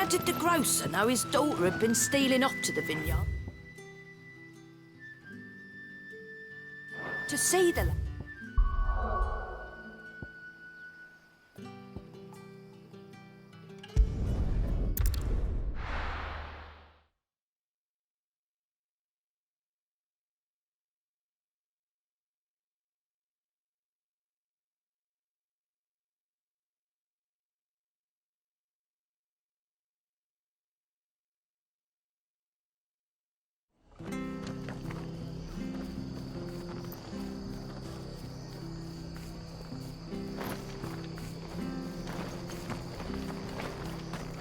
How did the grocer know his daughter had been stealing off to the vineyard? To see the...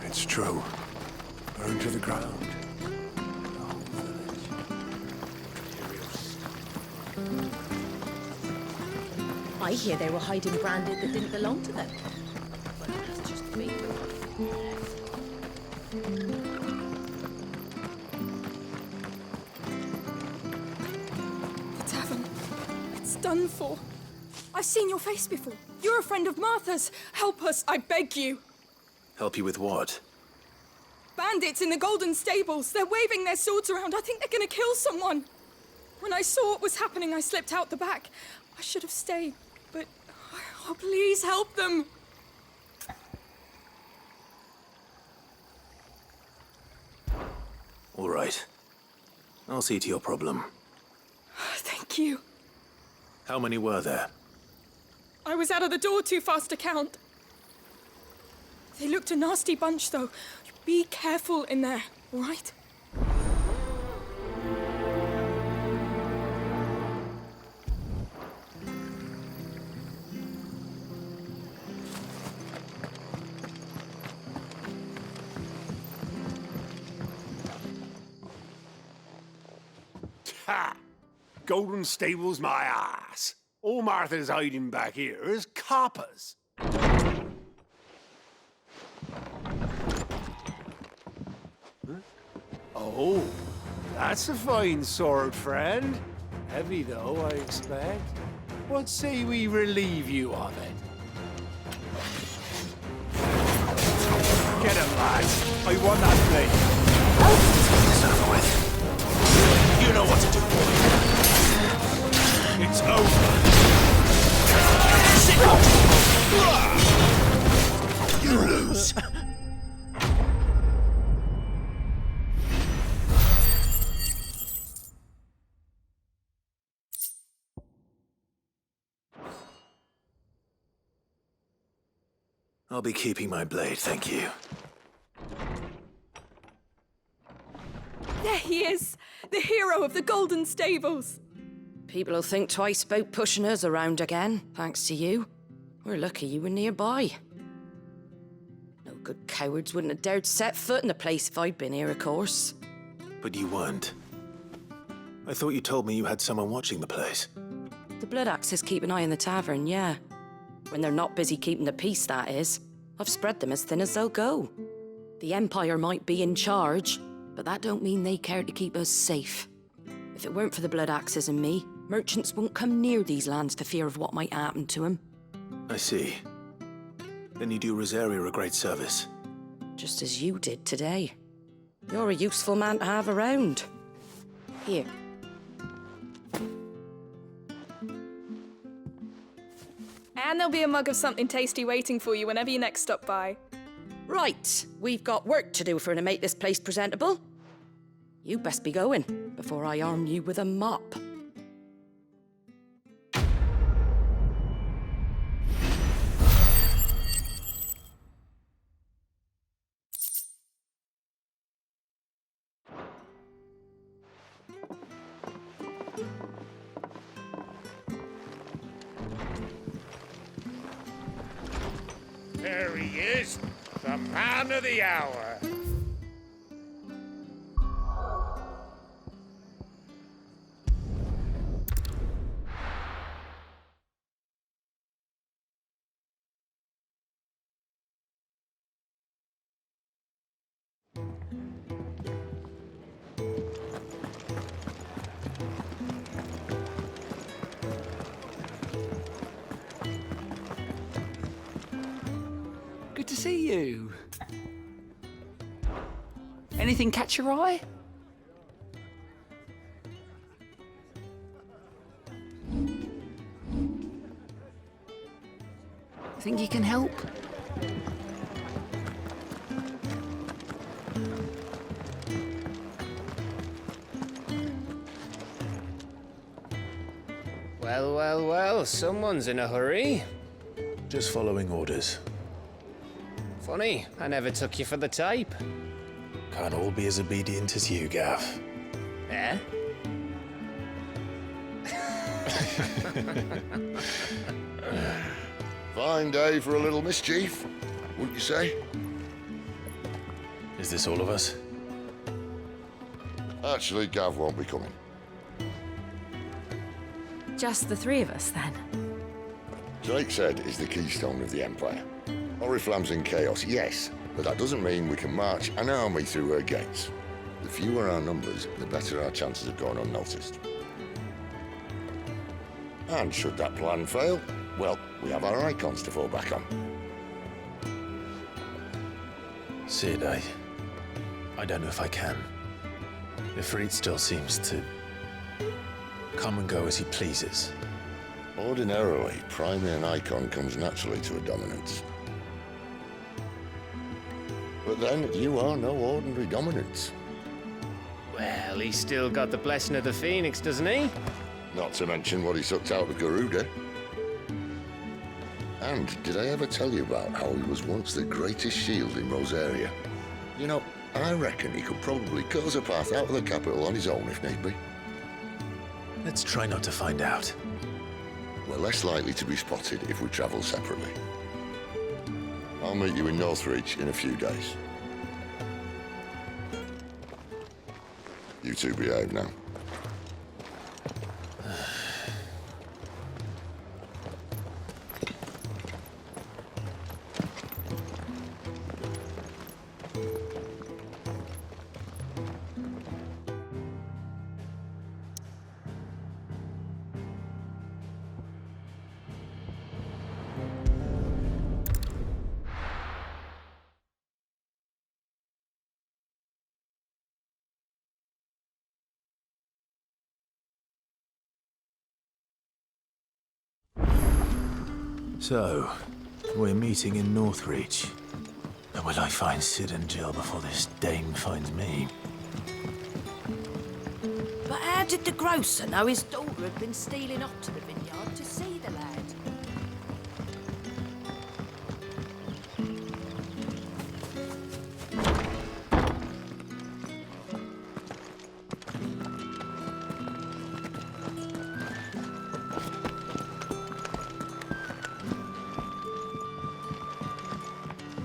It's true. Burned to the ground. The whole village. I hear they were hiding branded that didn't belong to them. But that's just me. The tavern. It's done for. I've seen your face before. You're a friend of Martha's. Help us, I beg you. Help you with what? Bandits in the Golden Stables. They're waving their swords around. I think they're gonna kill someone. When I saw what was happening, I slipped out the back. I should have stayed, but... Oh, please help them. All right. I'll see to your problem. Thank you. How many were there? I was out of the door too fast to count. They looked a nasty bunch, though. Be careful in there, all right? Ha! Golden Stables my ass. All Martha's hiding back here is coppers. Oh, that's a fine sword, friend. Heavy, though, I expect. What say we relieve you of it? Get him, lads. I want that blade. It's over with. You know what to do, boy. It's over. Sit down. You lose. I'll be keeping my blade, thank you. There he is, the hero of the Golden Stables. People will think twice about pushing us around again, thanks to you. We're lucky you were nearby. No good cowards wouldn't have dared set foot in the place if I'd been here, of course. But you weren't. I thought you told me you had someone watching the place. The Blood Axes keep an eye on the tavern, yeah. When they're not busy keeping the peace, that is. I've spread them as thin as they'll go. The Empire might be in charge, but that don't mean they care to keep us safe. If it weren't for the Blood Axes and me, merchants wouldn't come near these lands for fear of what might happen to them. I see. Then you do Rosaria a great service. Just as you did today. You're a useful man to have around. Here. And there'll be a mug of something tasty waiting for you whenever you next stop by. Right, we've got work to do to make this place presentable. You best be going, before I arm you with a mop. There he is, the man of the hour. Good to see you. Anything catch your eye? Think you can help? Well, well, well, someone's in a hurry. Just following orders. Funny, I never took you for the type. Can't all be as obedient as you, Gav. Eh? Fine day for a little mischief, wouldn't you say? Is this all of us? Actually, Gav won't be coming. Just the three of us, then. Drakeshead is the keystone of the Empire. Oriflamme's in chaos, yes, but that doesn't mean we can march an army through her gates. The fewer our numbers, the better our chances of going unnoticed. And should that plan fail, well, we have our icons to fall back on. Sid, I don't know if I can. Ifrit still seems to come and go as he pleases. Ordinarily, priming an icon comes naturally to a dominance. But then, you are no ordinary dominance. Well, he's still got the blessing of the Phoenix, doesn't he? Not to mention what he sucked out of Garuda. And did I ever tell you about how he was once the greatest shield in Rosaria? You know, I reckon he could probably cut us a path out of the capital on his own if need be. Let's try not to find out. We're less likely to be spotted if we travel separately. I'll meet you in Northreach in a few days. You two behave now. So, we're meeting in Northreach. But will I find Sid and Jill before this dame finds me? But how did the grocer know his daughter had been stealing up to the vineyard to see the lad?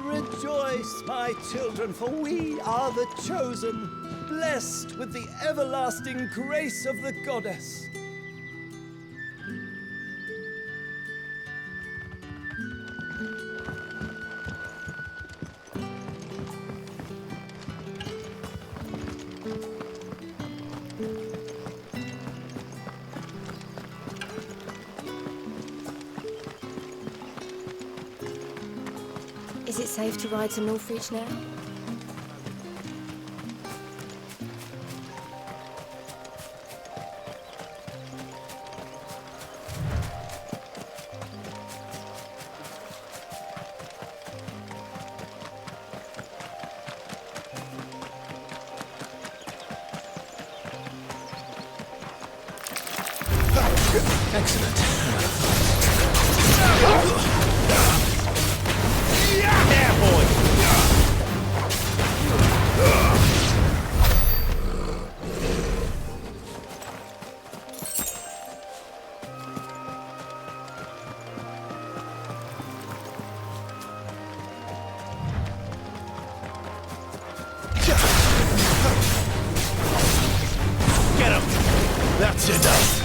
Rejoice, my children, for we are the chosen, blessed with the everlasting grace of the goddess. Is it safe to ride to Northreach now? That's enough!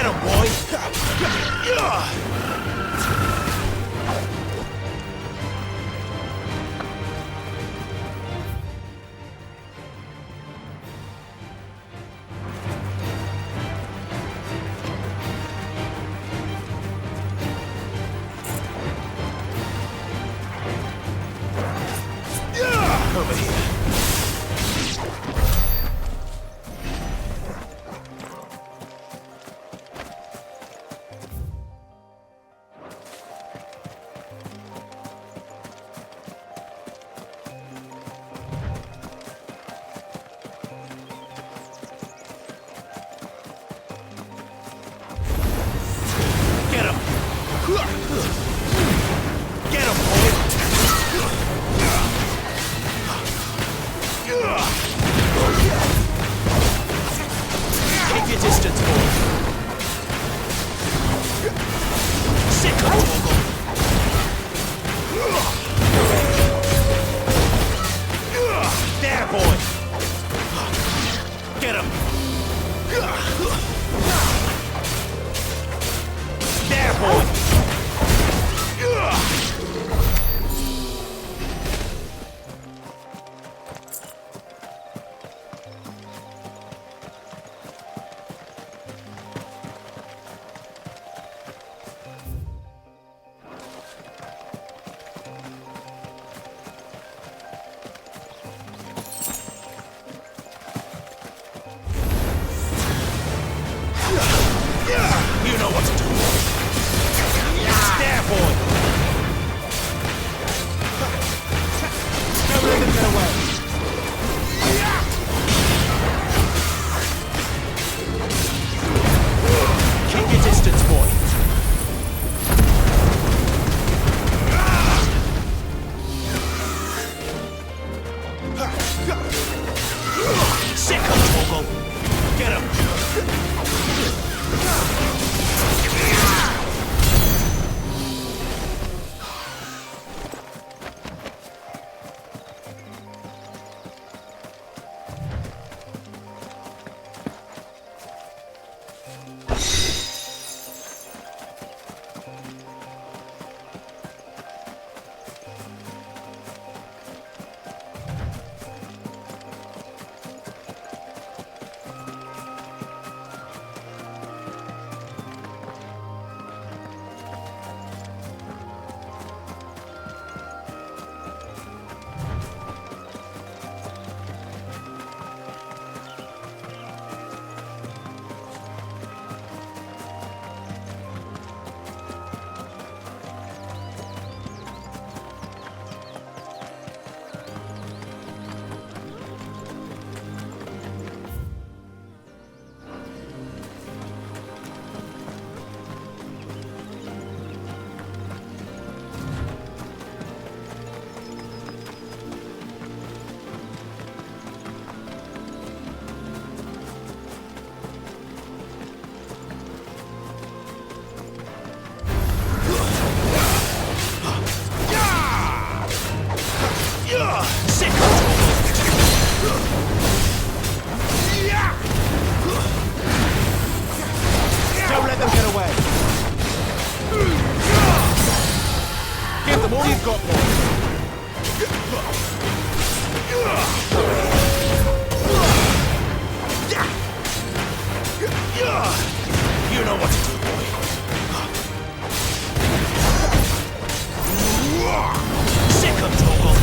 Get him, boy! Over here. Get him! Get him, boy! Keep your distance, boy. Sick of Torgal. There, boy. Get him. There, boy. You know what to do. There, boy. Don't let them get away. Keep your distance, boy. Sick of Torgal. Get him. Don't let them get away. Give them all you've got, boy. You know what to do, boy. Sick of Torgal.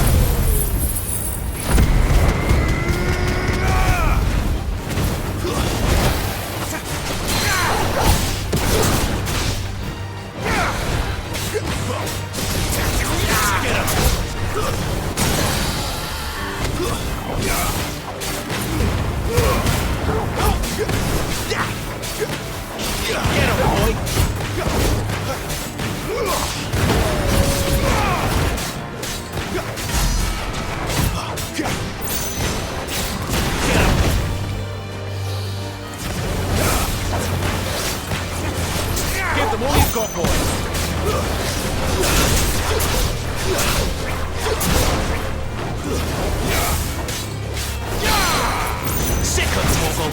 Get him, boy! Give them all you've got, boy! Sick of Torgal!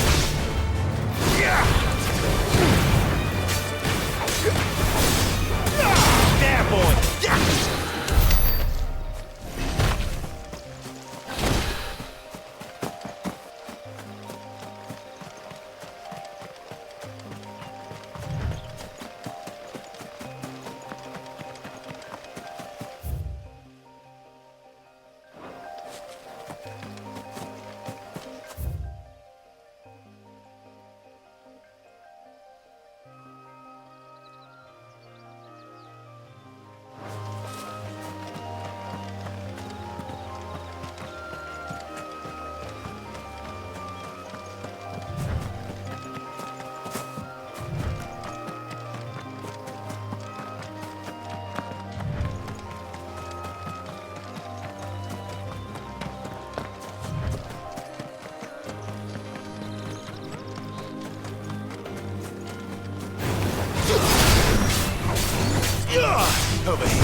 Over here.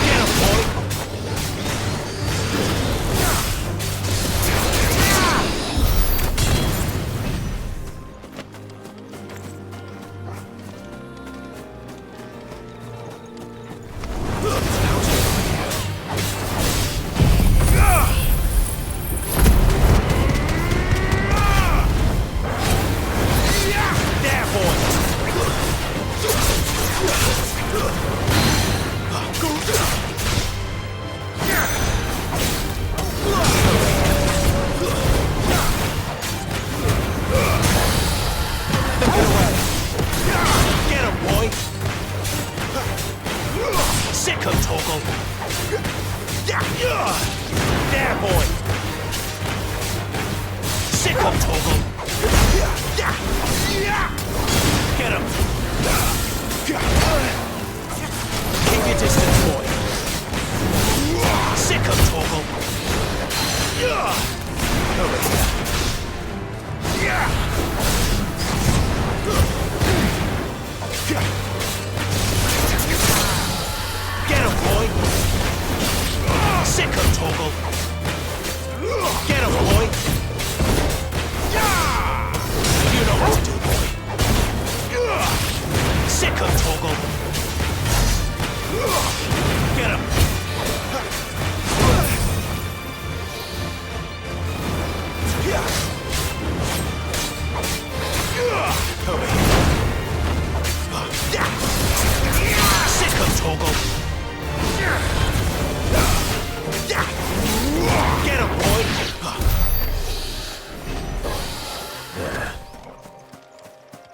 Get him, boy!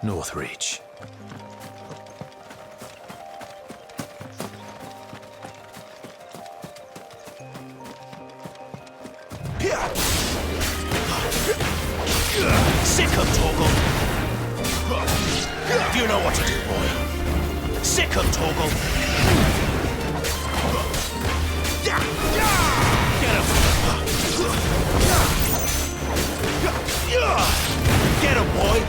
Northreach. Sick of Torgal! You know what to do, boy. Sick of Torgal! Get him! Get him, boy!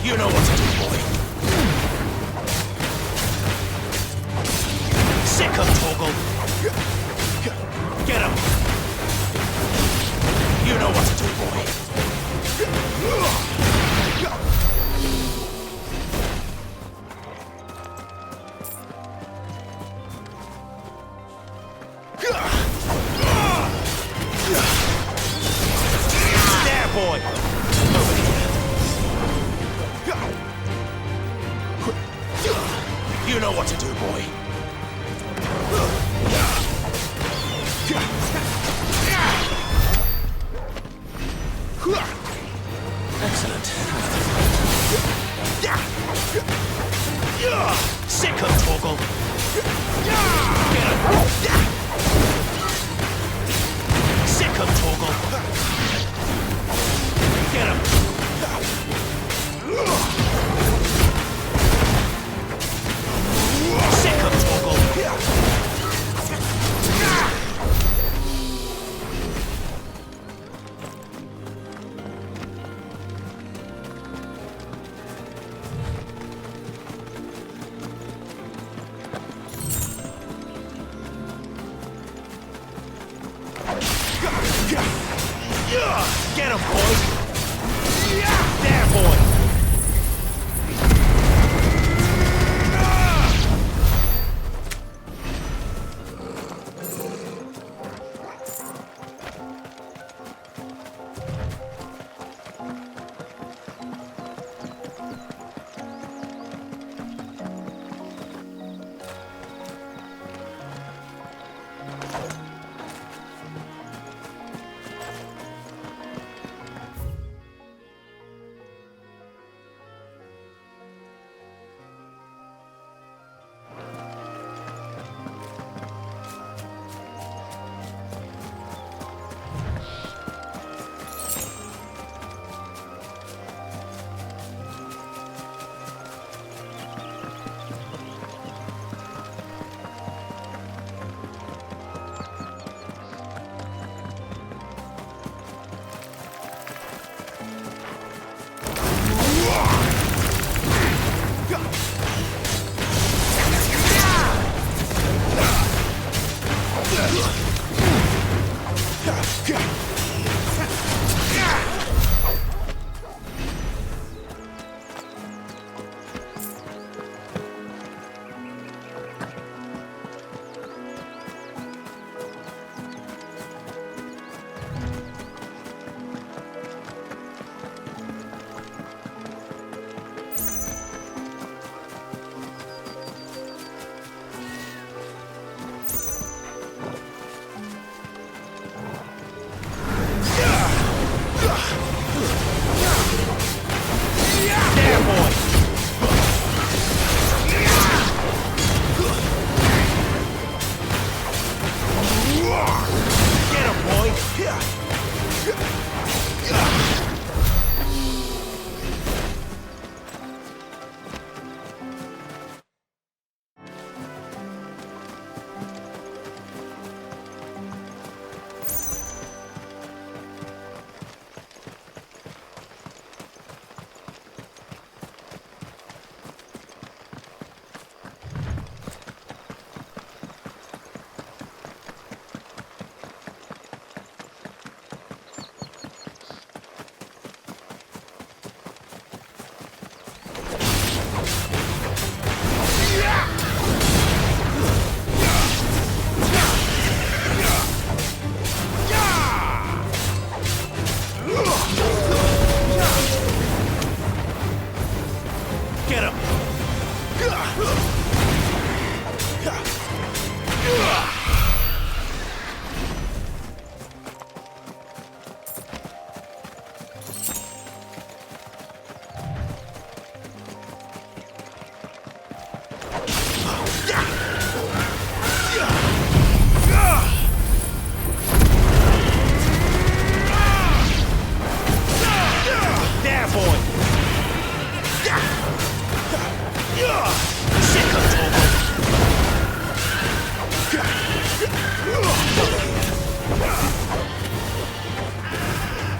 You know what to do, boy. Sick of Torgal. Get him. You know what to do, boy. There, boy. Over here. You know what to do, boy. Excellent. Sick of Torgal. Get him. Sick of Torgal. Get him. Sick of Torgal. Get him, boy! There, boy!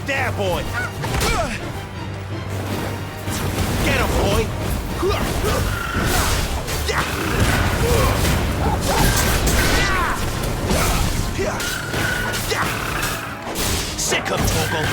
There, boy! Get him, boy! Sick of Torgal!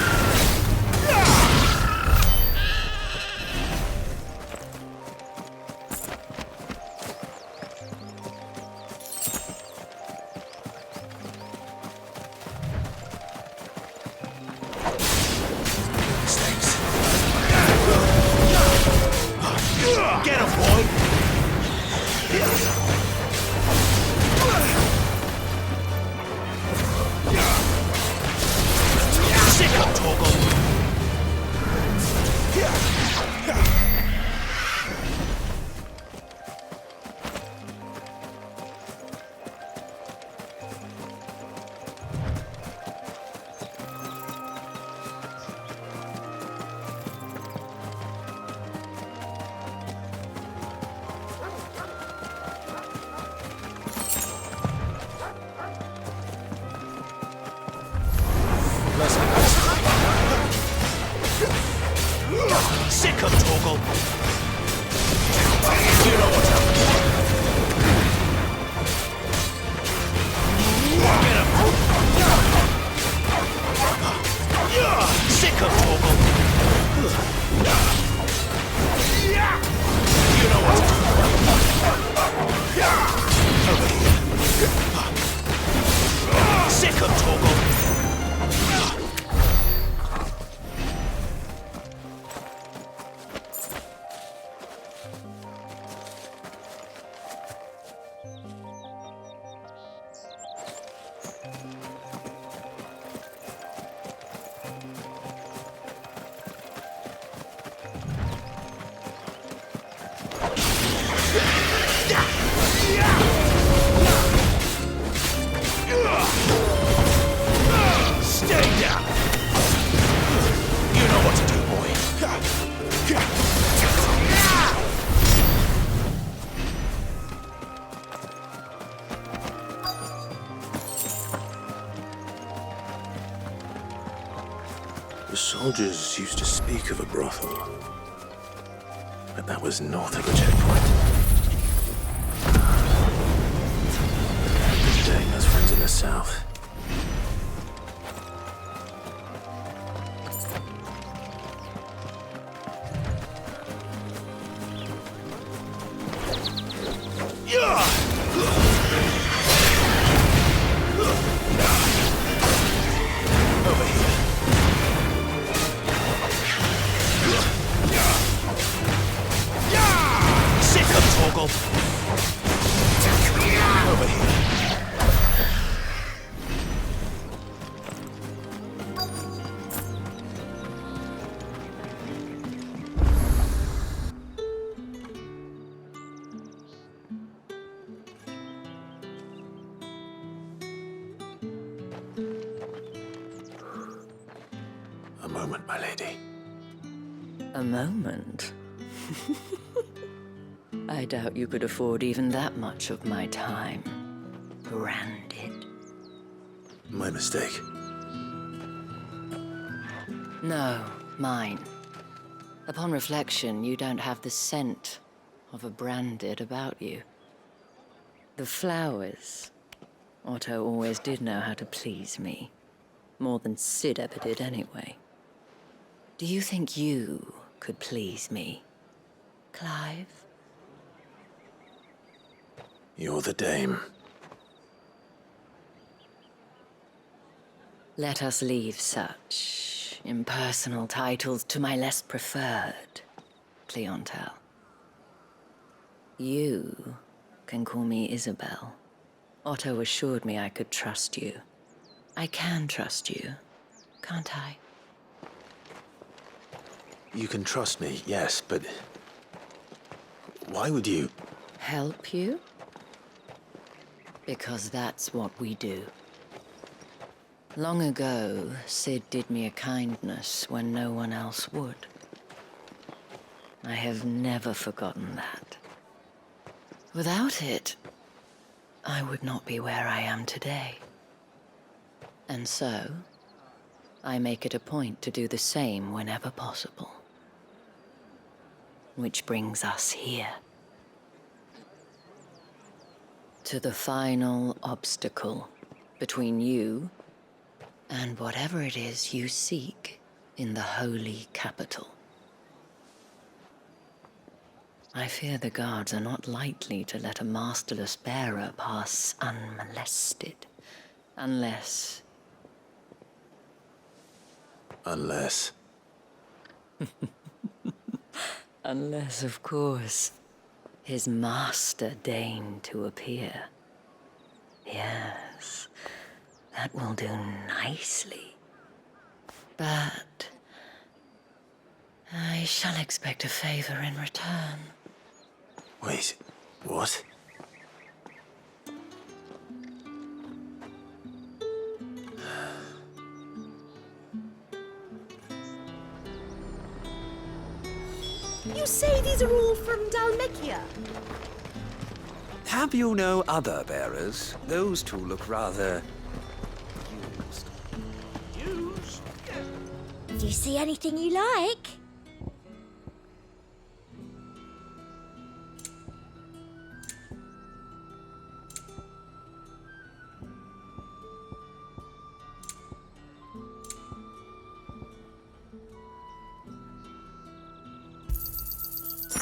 Get him, boy! Sick of Torgal! Sick of Torgal! You know what's up. Get him! Sick of Torgal! You know what's up. Over here. Sick of Torgal! Stay down! You know what to do, boy. The soldiers used to speak of a brothel, but that was north of the checkpoint. Dang, those friends in the south. moment, my lady. A moment? I doubt you could afford even that much of my time. Branded. My mistake. No, mine. Upon reflection, you don't have the scent of a Branded about you. The flowers. Otto always did know how to please me. More than Sid ever did anyway. Do you think you could please me, Clive? You're the dame. Let us leave such impersonal titles to my less preferred clientele. You can call me Isabel. Otto assured me I could trust you. I can trust you, can't I? You can trust me, yes, but... why would you? Help you? Because that's what we do. Long ago, Sid did me a kindness when no one else would. I have never forgotten that. Without it, I would not be where I am today. And so, I make it a point to do the same whenever possible. Which brings us here. To the final obstacle between you and whatever it is you seek in the holy capital. I fear the guards are not likely to let a masterless bearer pass unmolested, unless... Unless... Unless, of course, his master deigned to appear. Yes, that will do nicely. But I shall expect a favor in return. Wait, what? You say these are all from Dhalmekia? Have you no other bearers? Those two look rather... used. Do you see anything you like?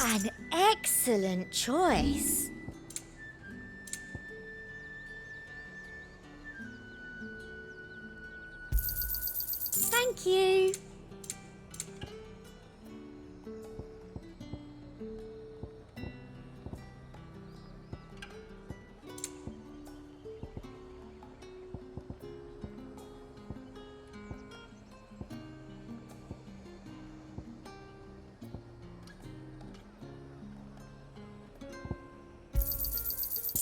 An excellent choice. Thank you.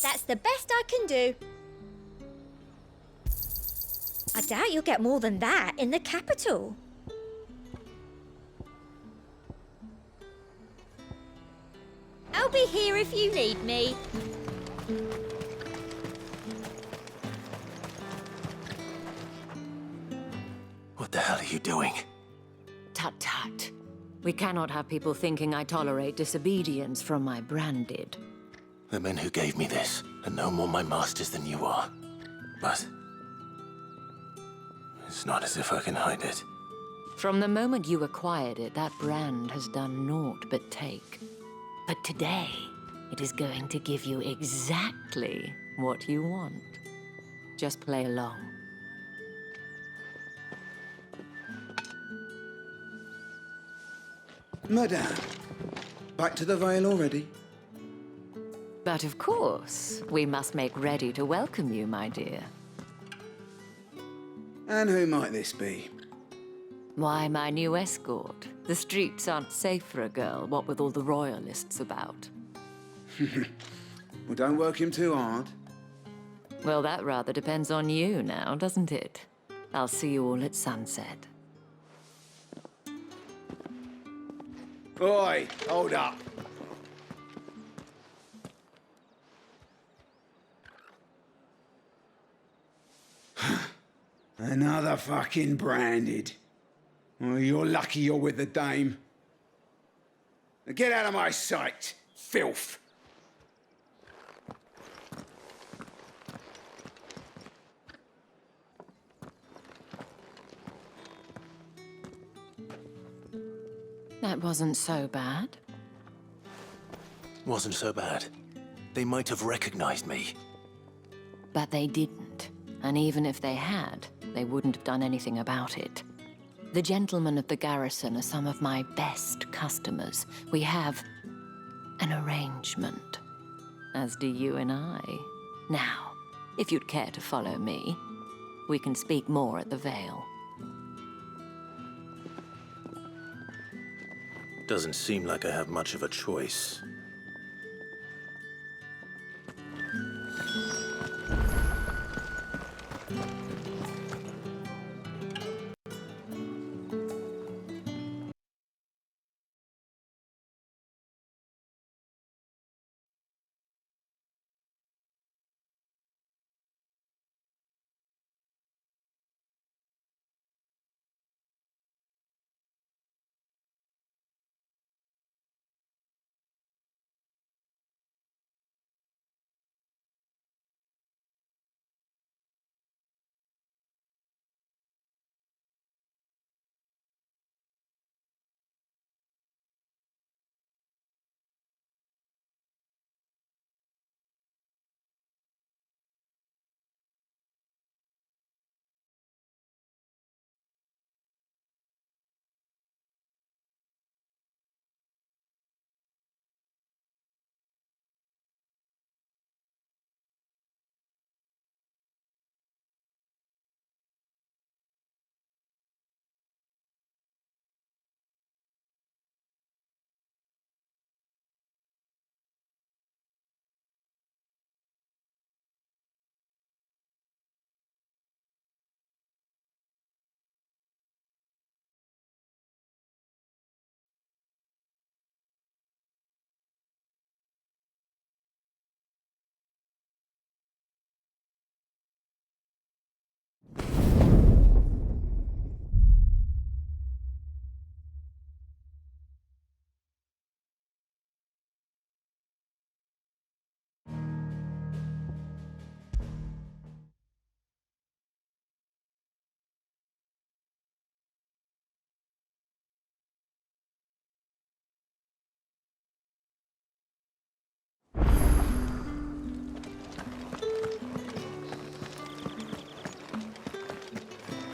That's the best I can do. I doubt you'll get more than that in the capital. I'll be here if you need me. What the hell are you doing? Tut-tut. We cannot have people thinking I tolerate disobedience from my Branded. The men who gave me this are no more my masters than you are. But... it's not as if I can hide it. From the moment you acquired it, that brand has done naught but take. But today, it is going to give you exactly what you want. Just play along. Madame, back to the Vale already? But of course, we must make ready to welcome you, my dear. And who might this be? Why, my new escort. The streets aren't safe for a girl, what with all the royalists about. Well, don't work him too hard. Well, that rather depends on you now, doesn't it? I'll see you all at sunset. Oi, hold up. Another fucking branded. Well, you're lucky you're with the dame. Now get out of my sight, filth. That wasn't so bad. Wasn't so bad. They might have recognized me. But they didn't. And even if they had, they wouldn't have done anything about it. The gentlemen of the garrison are some of my best customers. We have an arrangement, as do you and I. Now, if you'd care to follow me, we can speak more at the Vale. Doesn't seem like I have much of a choice.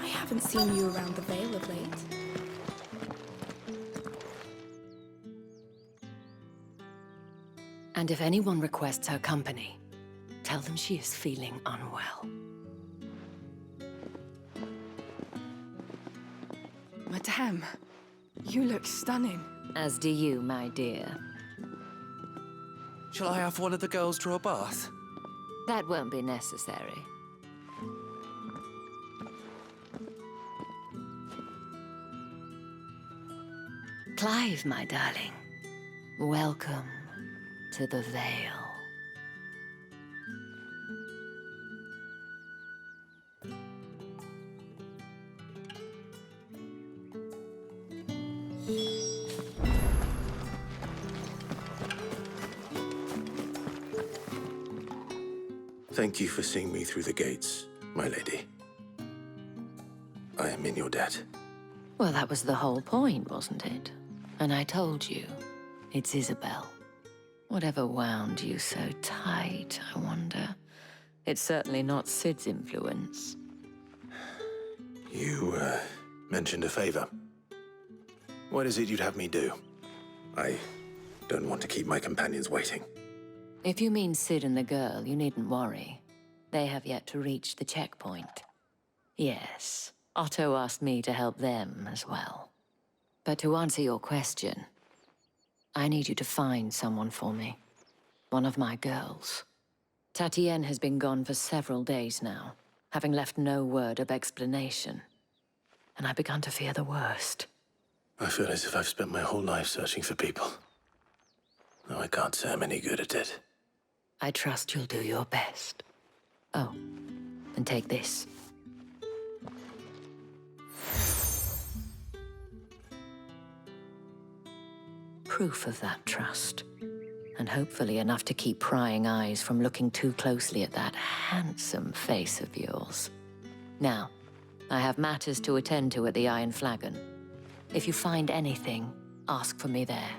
I haven't seen you around the Vale of late. And if anyone requests her company, tell them she is feeling unwell. Madame, you look stunning. As do you, my dear. Shall I have one of the girls draw a bath? That won't be necessary. Clive, my darling. Welcome to the Vale. Thank you for seeing me through the gates, my lady. I am in your debt. Well, that was the whole point, wasn't it? And I told you, it's Isabel. Whatever wound you so tight, I wonder. It's certainly not Sid's influence. You, mentioned a favor. What is it you'd have me do? I don't want to keep my companions waiting. If you mean Sid and the girl, you needn't worry. They have yet to reach the checkpoint. Yes, Otto asked me to help them as well. But to answer your question, I need you to find someone for me. One of my girls. Tatienne has been gone for several days now, having left no word of explanation. And I've begun to fear the worst. I feel as if I've spent my whole life searching for people. Though I can't say I'm any good at it. I trust you'll do your best. Oh, and take this. Proof of that trust. And hopefully enough to keep prying eyes from looking too closely at that handsome face of yours. Now, I have matters to attend to at the Iron Flagon. If you find anything, ask for me there.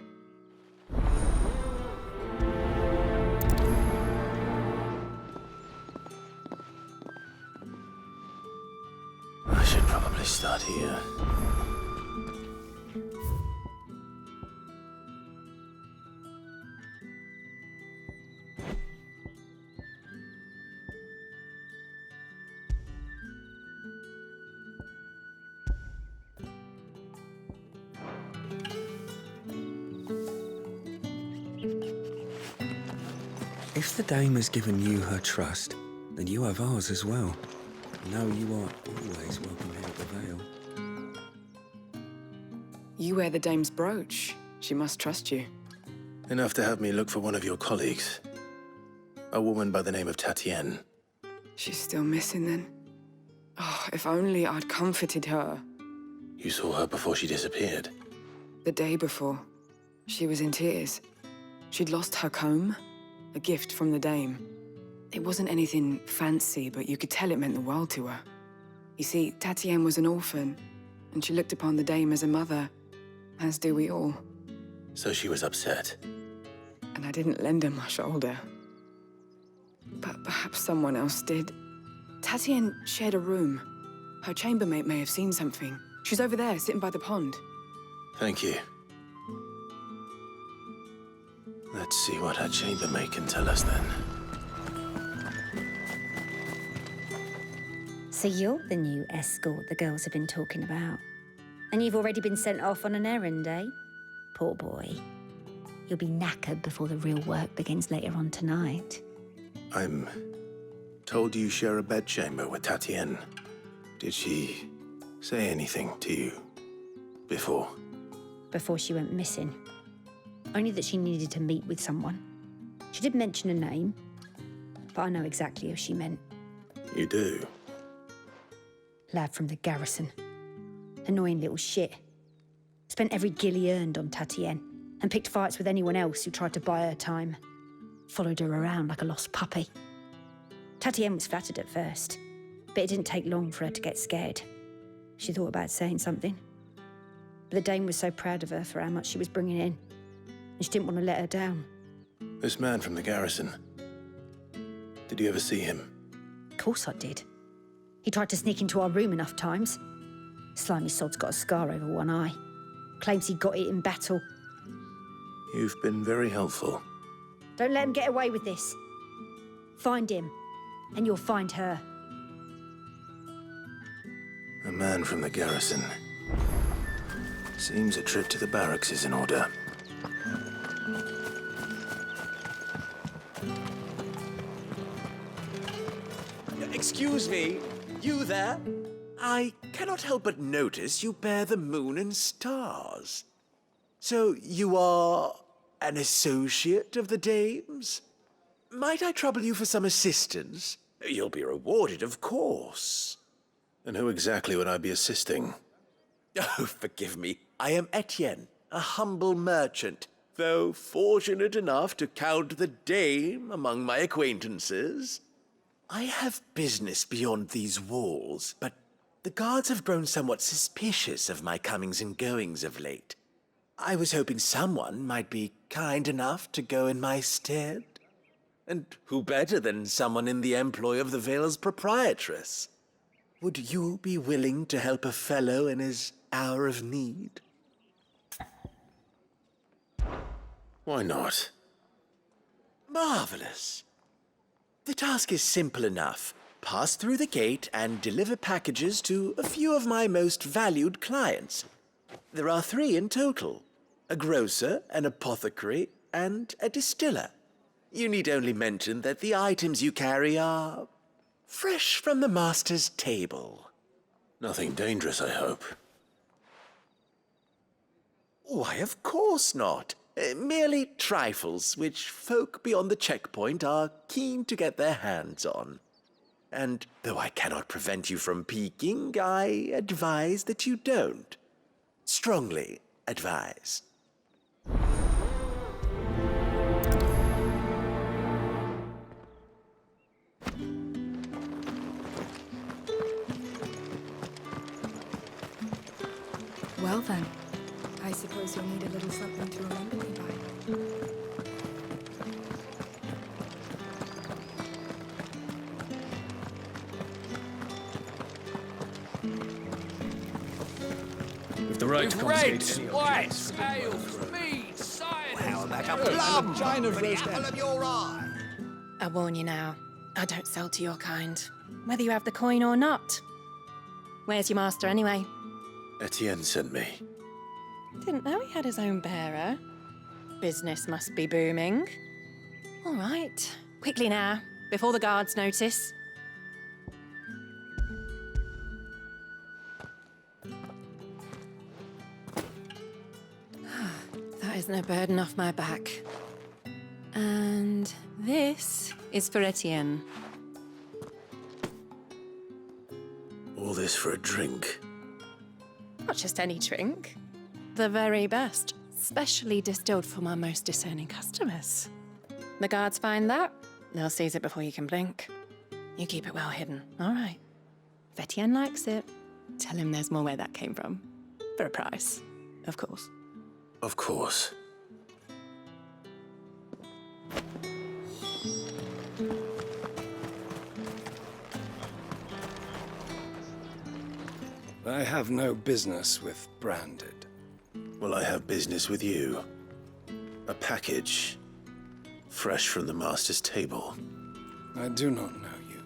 I should probably start here. If the Dame has given you her trust, then you have ours as well. No, you are always welcome here at the Vale. You wear the Dame's brooch. She must trust you. Enough to have me look for one of your colleagues. A woman by the name of Tatienne. She's still missing then. Oh, if only I'd comforted her. You saw her before she disappeared. The day before, she was in tears. She'd lost her comb, a gift from the Dame. It wasn't anything fancy, but you could tell it meant the world to her. You see, Tatienne was an orphan, and she looked upon the Dame as a mother, as do we all. So she was upset. And I didn't lend her my shoulder. But perhaps someone else did. Tatienne shared a room. Her chambermaid may have seen something. She's over there, sitting by the pond. Thank you. Let's see what her chambermaid can tell us then. So you're the new escort the girls have been talking about. And you've already been sent off on an errand, eh? Poor boy. You'll be knackered before the real work begins later on tonight. I'm told you share a bedchamber with Tatienne. Did she say anything to you before? Before she went missing. Only that she needed to meet with someone. She did mention a name, but I know exactly who she meant. You do? Lad from the garrison. Annoying little shit. Spent every gil he earned on Tatienne and picked fights with anyone else who tried to buy her time. Followed her around like a lost puppy. Tatienne was flattered at first, but it didn't take long for her to get scared. She thought about saying something. But the Dame was so proud of her for how much she was bringing in, and she didn't want to let her down. This man from the garrison. Did you ever see him? Of course I did. He tried to sneak into our room enough times. Slimy sod's got a scar over one eye. Claims he got it in battle. You've been very helpful. Don't let him get away with this. Find him, and you'll find her. A man from the garrison. Seems a trip to the barracks is in order. Excuse me, you there? I cannot help but notice you bear the moon and stars. So you are an associate of the Dame's? Might I trouble you for some assistance? You'll be rewarded, of course. And who exactly would I be assisting? Oh, forgive me. I am Etienne, a humble merchant, though fortunate enough to count the Dame among my acquaintances. I have business beyond these walls, but the guards have grown somewhat suspicious of my comings and goings of late. I was hoping someone might be kind enough to go in my stead. And who better than someone in the employ of the Vale's proprietress? Would you be willing to help a fellow in his hour of need? Why not? Marvelous. The task is simple enough. Pass through the gate and deliver packages to a few of my most valued clients. There are 3 in total. A grocer, an apothecary, and a distiller. You need only mention that the items you carry are fresh from the master's table. Nothing dangerous, I hope. Why, of course not. Merely trifles which folk beyond the checkpoint are keen to get their hands on. And though I cannot prevent you from peeking, I advise that you don't. Strongly advise. Well then, I suppose you'll need a little something to remember me by. With the right Reds, whites, ales, mead, cider. How about a plum? China for the apple of your eye. I warn you now, I don't sell to your kind, whether you have the coin or not. Where's your master anyway? Etienne sent me. Didn't know he had his own bearer. Business must be booming. All right, quickly now, before the guards notice. That is no burden off my back. And this is for Etienne. All this for a drink. Not just any drink. The very best, specially distilled for my most discerning customers. The guards find that, they'll seize it before you can blink. You keep it well hidden, all right? If Etienne likes it, tell him there's more where that came from. For a price, of course. Of course. I have no business with Branded. Well, I have business with you. A package, fresh from the master's table. I do not know you.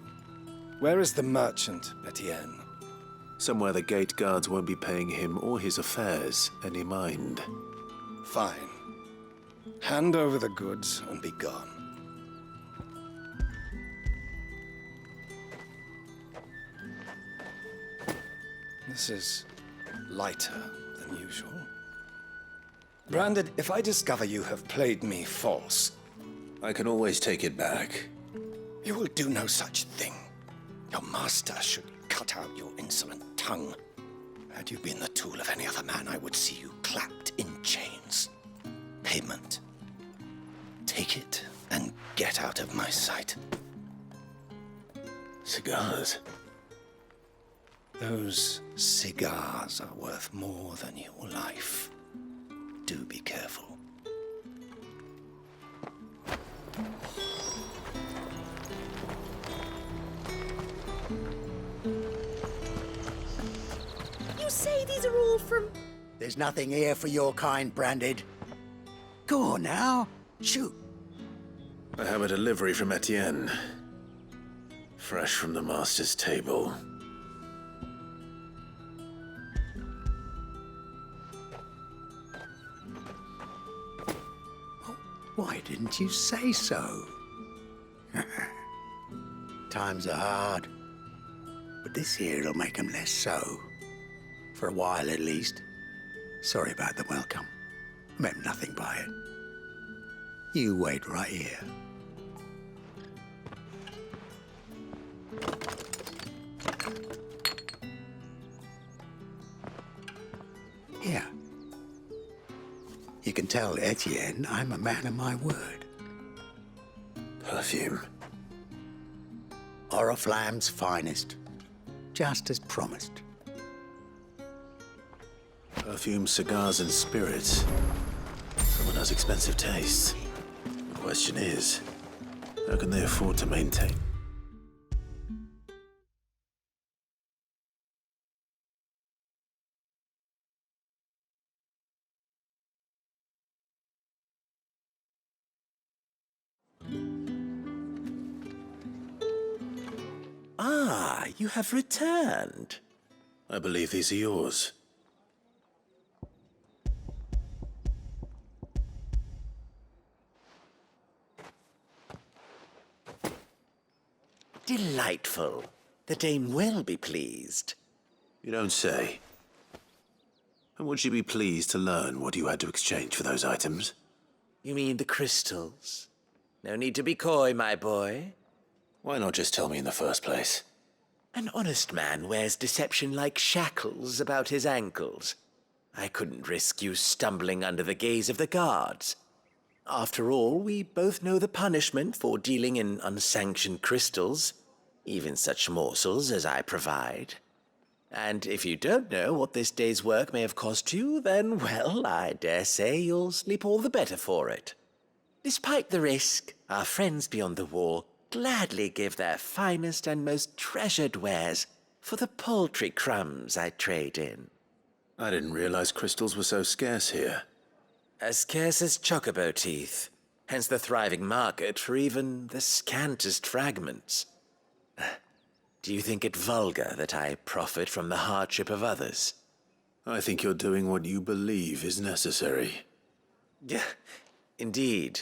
Where is the merchant, Etienne? Somewhere the gate guards won't be paying him or his affairs any mind. Fine. Hand over the goods and be gone. This is lighter than usual. Branded, if I discover you have played me false... I can always take it back. You will do no such thing. Your master should cut out your insolent tongue. Had you been the tool of any other man, I would see you clapped in chains. Payment. Take it and get out of my sight. Cigars? Those cigars are worth more than your life. Do be careful. You say these are all from... There's nothing here for your kind, Branded. Go on now. Shoot. I have a delivery from Etienne. Fresh from the master's table. Why didn't you say so? Times are hard. But this here'll make 'em less so. For a while, at least. Sorry about the welcome. Meant nothing by it. You wait right here. Here. You can tell Etienne I'm a man of my word. Perfume. Oriflamme's finest. Just as promised. Perfume, cigars, and spirits. Someone has expensive tastes. The question is, how can they afford to maintain? Ah, you have returned. I believe these are yours. Delightful. The dame will be pleased. You don't say. And would she be pleased to learn what you had to exchange for those items? You mean the crystals? No need to be coy, my boy. Why not just tell me in the first place? An honest man wears deception like shackles about his ankles. I couldn't risk you stumbling under the gaze of the guards. After all, we both know the punishment for dealing in unsanctioned crystals, even such morsels as I provide. And if you don't know what this day's work may have cost you, then, well, I dare say you'll sleep all the better for it. Despite the risk, our friends beyond the wall gladly give their finest and most treasured wares for the paltry crumbs I trade in. I didn't realize crystals were so scarce here. As scarce as chocobo teeth, hence the thriving market for even the scantest fragments. Do you think it vulgar that I profit from the hardship of others? I think you're doing what you believe is necessary. Yeah, indeed.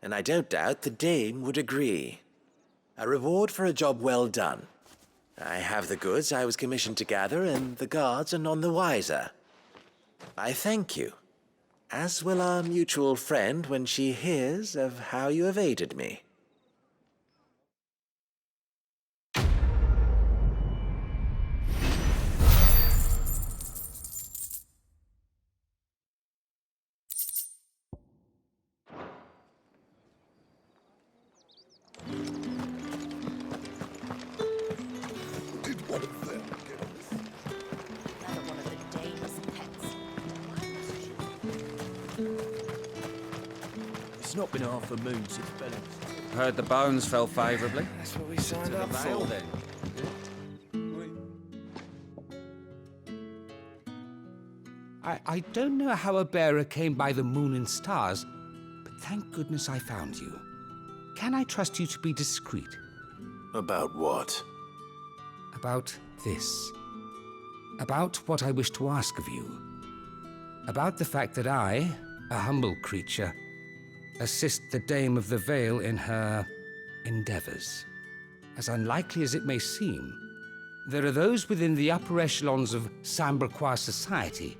And I don't doubt the dame would agree. A reward for a job well done. I have the goods I was commissioned to gather, and the guards are none the wiser. I thank you, as will our mutual friend when she hears of how you have aided me. It's not been half a moon since Bellings. Heard the bones fell favourably. That's what we signed up for. Then. I don't know how a bearer came by the moon and stars, but thank goodness I found you. Can I trust you to be discreet? About what? About this. About what I wish to ask of you. About the fact that I, a humble creature, assist the Dame of the Vale in her endeavors. As unlikely as it may seem, there are those within the upper echelons of Sambraquois society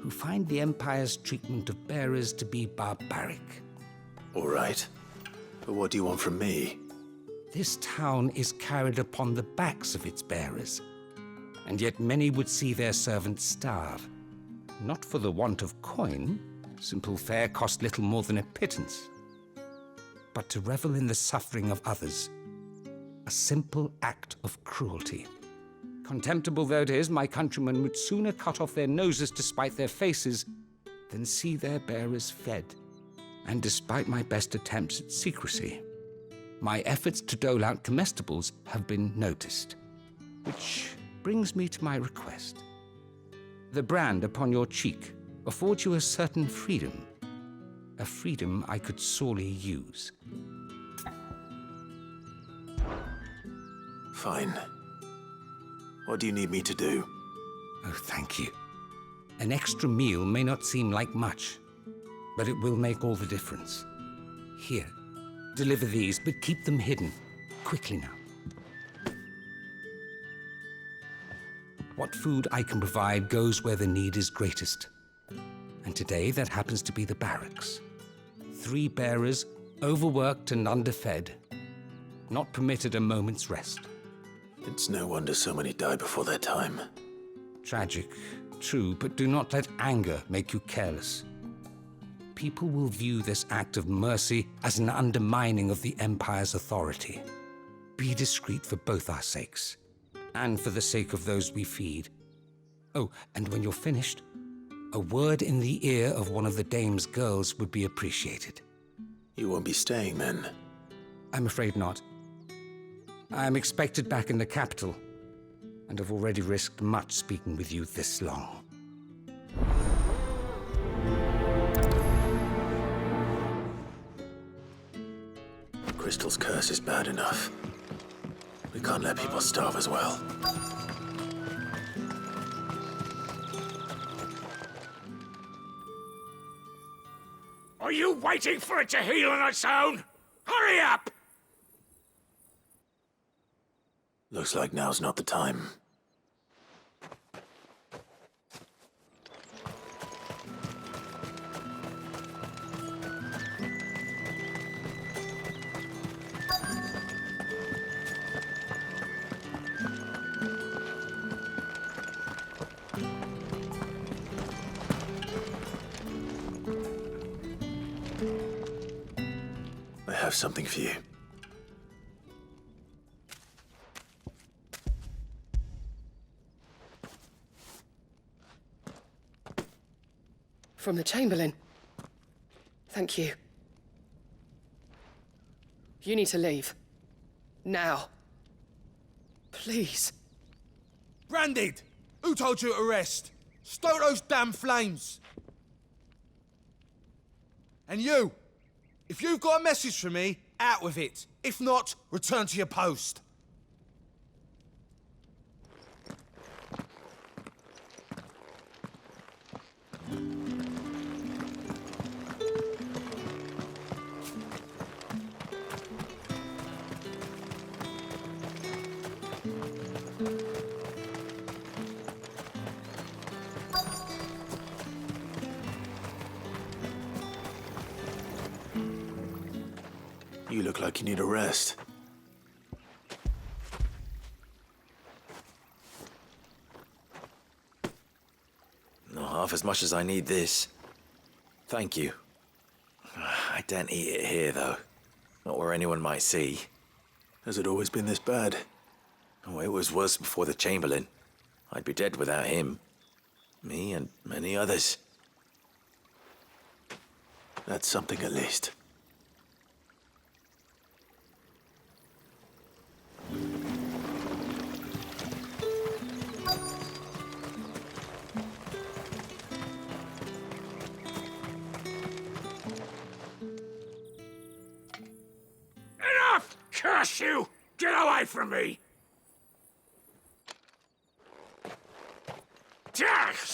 who find the Empire's treatment of bearers to be barbaric. All right. But what do you want from me? This town is carried upon the backs of its bearers, and yet many would see their servants starve. Not for the want of coin, simple fare cost little more than a pittance, but to revel in the suffering of others, a simple act of cruelty. Contemptible though it is, my countrymen would sooner cut off their noses to spite their faces than see their bearers fed. And despite my best attempts at secrecy, my efforts to dole out comestibles have been noticed. Which brings me to my request. The brand upon your cheek affords you a certain freedom, a freedom I could sorely use. Fine. What do you need me to do? Oh, thank you. An extra meal may not seem like much, but it will make all the difference. Here, deliver these, but keep them hidden. Quickly now. What food I can provide goes where the need is greatest. And today, that happens to be the barracks. 3 bearers, overworked and underfed, not permitted a moment's rest. It's no wonder so many die before their time. Tragic, true, but do not let anger make you careless. People will view this act of mercy as an undermining of the Empire's authority. Be discreet for both our sakes, and for the sake of those we feed. Oh, and when you're finished, a word in the ear of one of the Dame's girls would be appreciated. You won't be staying then? I'm afraid not. I'm expected back in the capital, and have already risked much speaking with you this long. Crystal's curse is bad enough. We can't let people starve as well. Are you waiting for it to heal on its own? Hurry up! Looks like now's not the time. have something for you. From the Chamberlain. Thank you. You need to leave. Now. Please. Branded! Who told you to rest? Stoke those damn flames! And you! If you've got a message for me, out with it. If not, return to your post. You look like you need a rest. Not half as much as I need this. Thank you. I daren't eat it here, though. Not where anyone might see. Has it always been this bad? Oh, it was worse before the Chamberlain. I'd be dead without him. Me and many others. That's something at least. Enough! Curse you! Get away from me!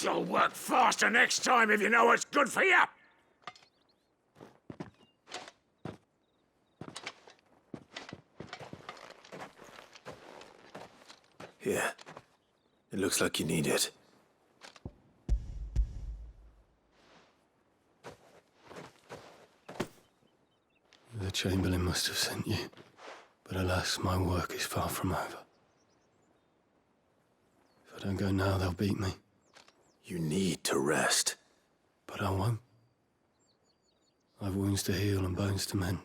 You'll work faster next time if you know what's good for you! Here. It looks like you need it. The Chamberlain must have sent you. But alas, my work is far from over. If I don't go now, they'll beat me. You need to rest. But I won't. I've wounds to heal and bones to mend.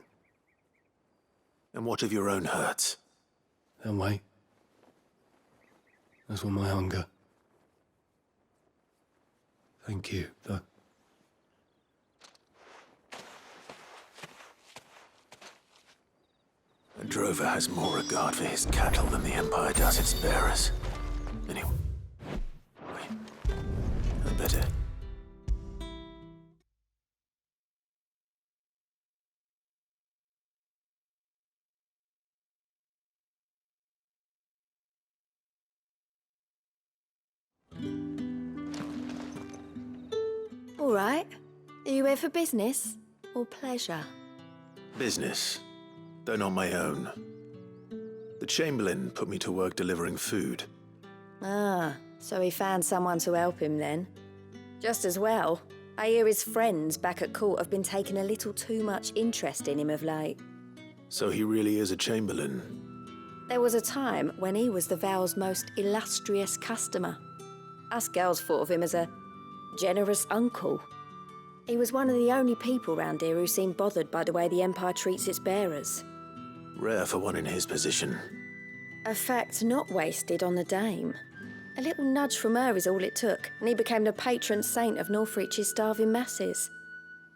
And what of your own hurts? They'll wait. As will my hunger. Thank you, though. A drover has more regard for his cattle than the Empire does its bearers. Anyway, I better. All right. Are you here for business or pleasure? Business, though not my own. The Chamberlain put me to work delivering food. Ah, so he found someone to help him then. Just as well. I hear his friends back at court have been taking a little too much interest in him of late. So he really is a Chamberlain. There was a time when he was the Vale's most illustrious customer. Us girls thought of him as a generous uncle. He was one of the only people round here who seemed bothered by the way the Empire treats its bearers. Rare for one in his position. A fact not wasted on the Dame. A little nudge from her is all it took, and he became the patron saint of Northreach's starving masses.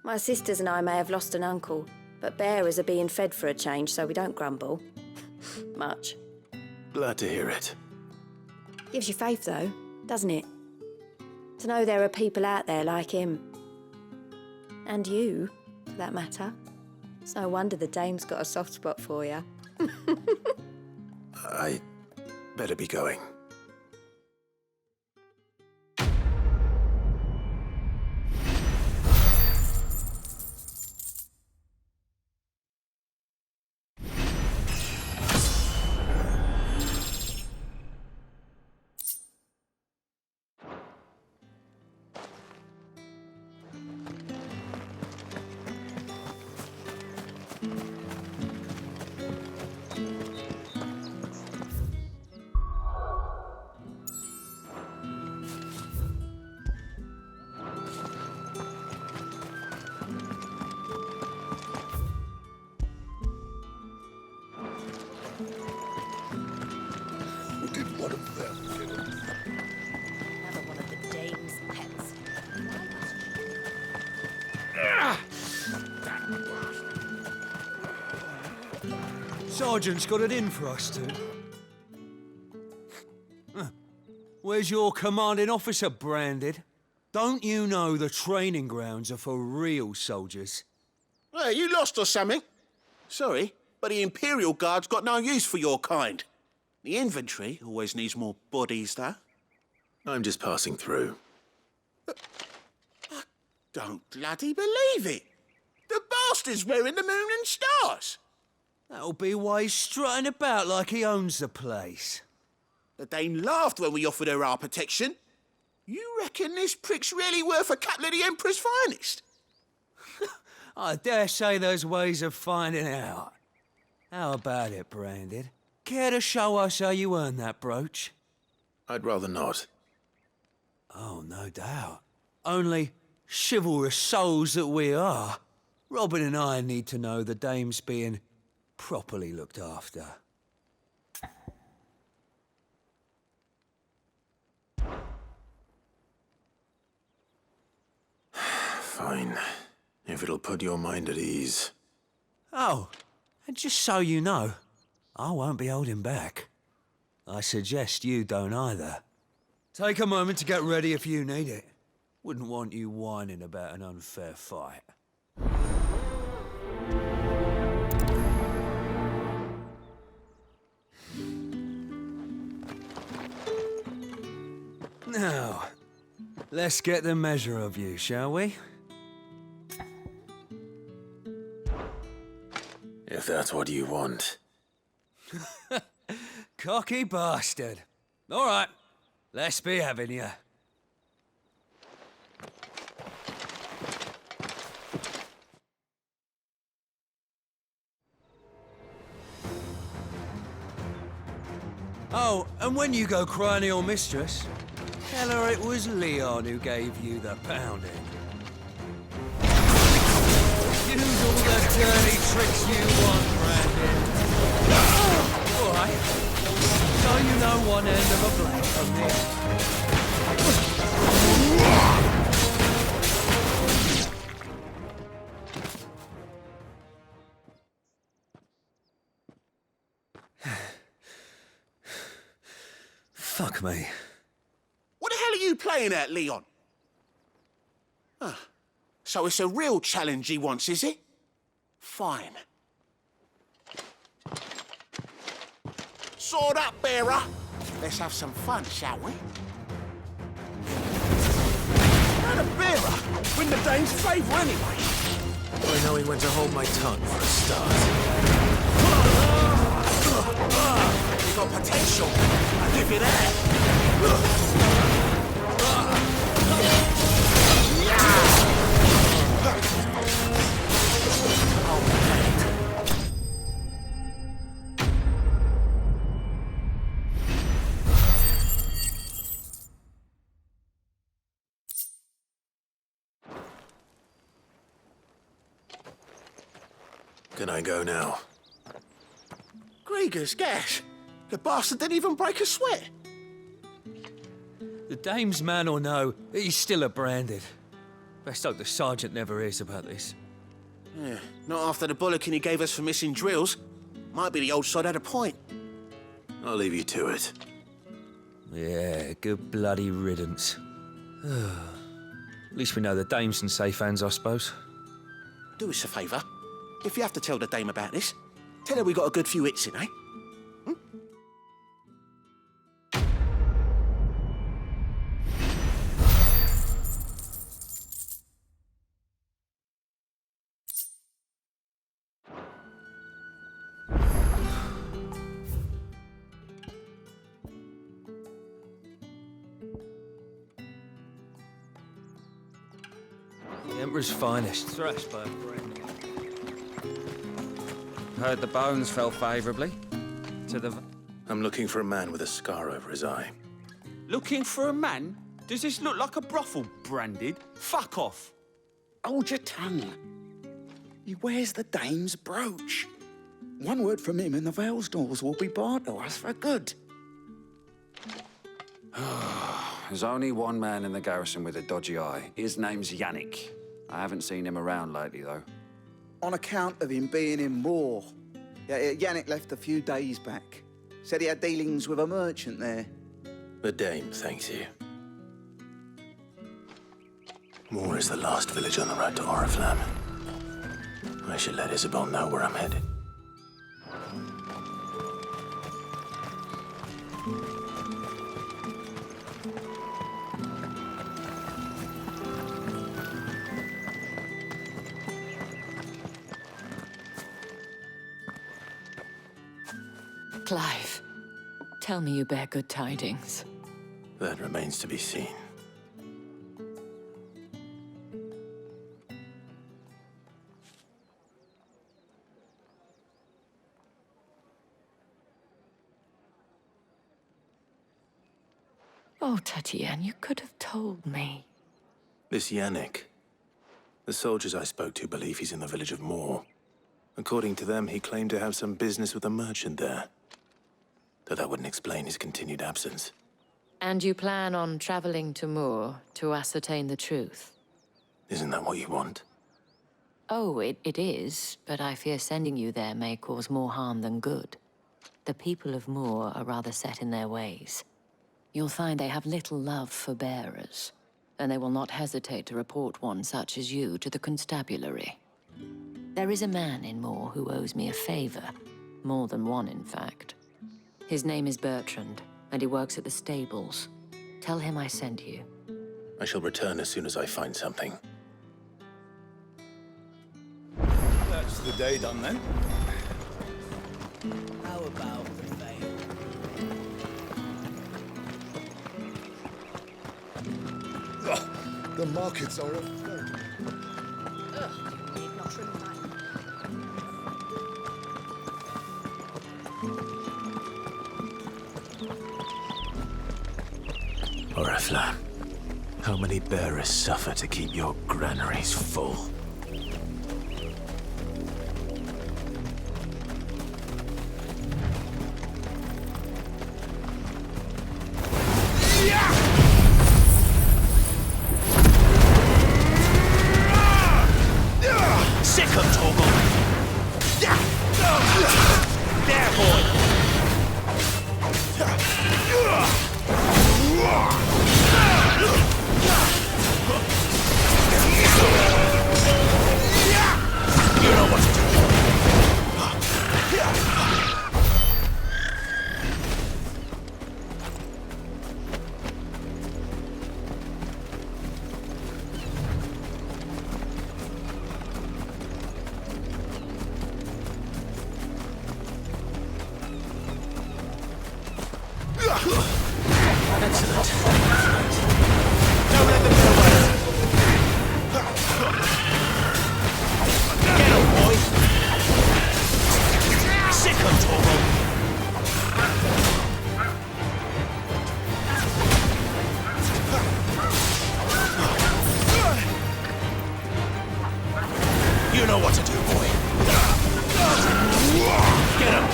My sisters and I may have lost an uncle, but bearers are being fed for a change, so we don't grumble. Much. Glad to hear it. Gives you faith, though, doesn't it? To know there are people out there like him. And you, for that matter. It's no wonder the Dame's got a soft spot for you. I better be going. Sergeant's got it in for us two. Where's your commanding officer, Branded? Don't you know the training grounds are for real soldiers? Hey, you lost or something? Sorry, but the Imperial Guard's got no use for your kind. The infantry always needs more bodies, though. I'm just passing through. I don't bloody believe it. The bastard's wearing the moon and stars. That'll be why he's strutting about like he owns the place. The Dame laughed when we offered her our protection. You reckon this prick's really worth a couple of the Emperor's finest? I dare say there's ways of finding out. How about it, Branded? Care to show us how you earned that brooch? I'd rather not. Oh, no doubt. Only chivalrous souls that we are, Robin and I need to know the Dame's being properly looked after. Fine. If it'll put your mind at ease. Oh, and just so you know, I won't be holding back. I suggest you don't either. Take a moment to get ready if you need it. Wouldn't want you whining about an unfair fight. Now, let's get the measure of you, shall we? If that's what you want. Cocky bastard. All right, let's be having you. Oh, and when you go crying to your mistress, tell her it was Leon who gave you the pounding. Use all the dirty tricks you want, Brandon. All right. So you know one end of a blade from Fuck me. What the hell are you playing at, Leon? Ah, so it's a real challenge he wants, is it? Fine. Sword up, bearer. Let's have some fun, shall we? And a bearer. Win the Dane's favour anyway. I know he went to hold my tongue for a start. You got potential. I'll give you that. Can I go now? Gregor's gas. The bastard didn't even break a sweat. The Dame's man or no, he's still a Branded. Best hope the Sergeant never hears about this. Yeah, not after the bollocking he gave us for missing drills. Might be the old sod had a point. I'll leave you to it. Yeah, good bloody riddance. At least we know the Dame's in safe hands, I suppose. Do us a favour. If you have to tell the Dame about this, tell her we got a good few hits in, eh? The Emperor's finest, thrashed by a friend. Heard the bones fell favourably to the... I'm looking for a man with a scar over his eye. Looking for a man? Does this look like a brothel, Branded? Fuck off. Hold your tongue. He wears the Dame's brooch. One word from him and the Vale's doors will be barred to us for good. There's only one man in the garrison with a dodgy eye. His name's Yannick. I haven't seen him around lately, though. On account of him being in war. Yeah, Yannick left a few days back. Said he had dealings with a merchant there. The Dame thanks you. Moor is the last village on the road to Oriflamme. I should let Isabel know where I'm headed. Clive, tell me you bear good tidings. That remains to be seen. Oh, Tatienne, you could have told me. This Yannick. The soldiers I spoke to believe he's in the village of Moor. According to them, he claimed to have some business with a merchant there. Though that wouldn't explain his continued absence. And you plan on traveling to Moor to ascertain the truth? Isn't that what you want? Oh, it is, but I fear sending you there may cause more harm than good. The people of Moor are rather set in their ways. You'll find they have little love for bearers, and they will not hesitate to report one such as you to the constabulary. There is a man in Moor who owes me a favor. More than one, in fact. His name is Bertrand, and he works at the stables. Tell him I sent you. I shall return as soon as I find something. That's the day done then. How about the veil? The markets are afloat. Oriflamme, how many bearers suffer to keep your granaries full? Sick of Torgal! There, boy! You know what to do. Excellent. Don't let them get away. Get him, boy! Sick of Torgal! You know what to do, boy. Get him!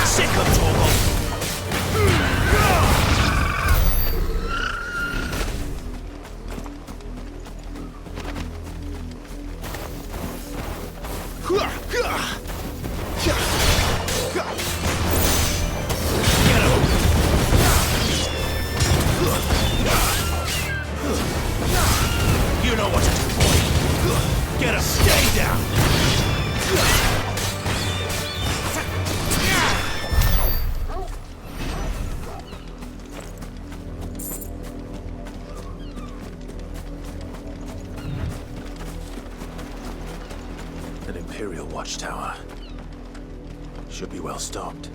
Sick of Torgal! You know what to do, boy. Get him. Stay down. An Imperial watchtower. Should be well stocked.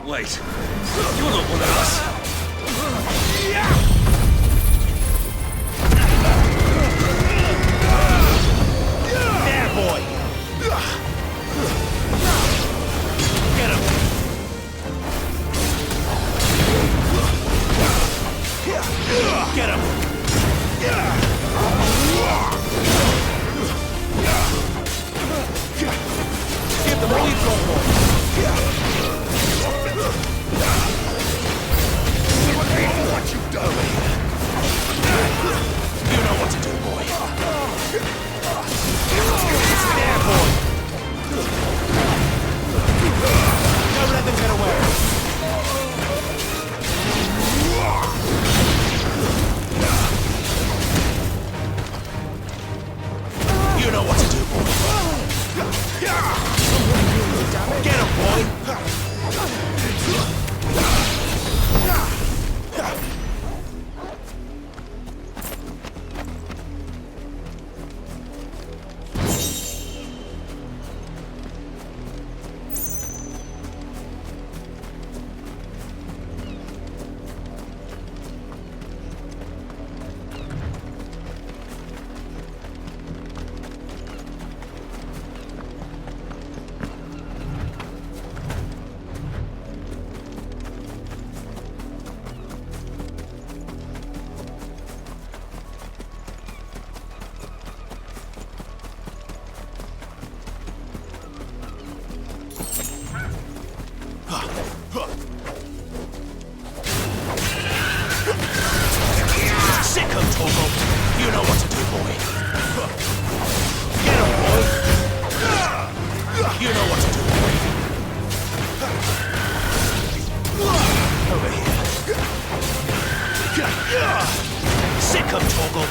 Wait. You're not one of us. There, boy! Get him! Get him! you go, boy? What you doing? You know what to do, boy. There, boy. Don't let them get away. You know what to do, boy. Get him, boy. Sick of Torgal. You know what to do, boy. Get him, boy. You know what to do, boy. Over here. Sick of Torgal.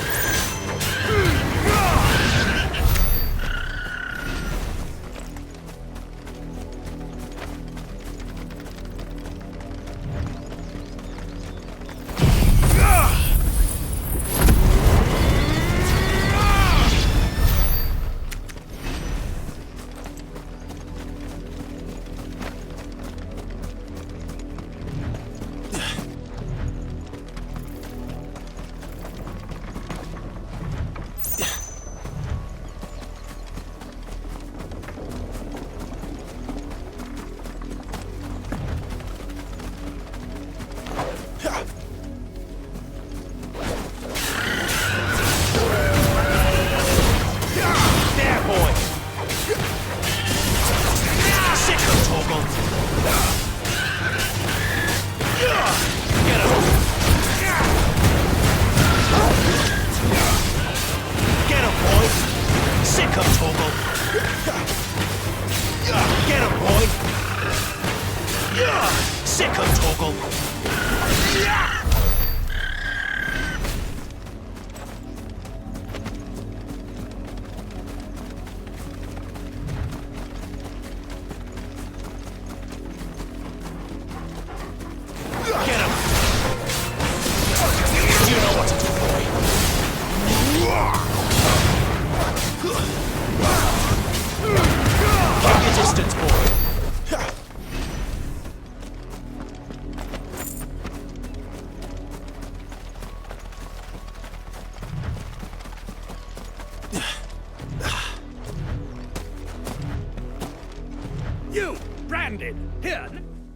You, Branded, here.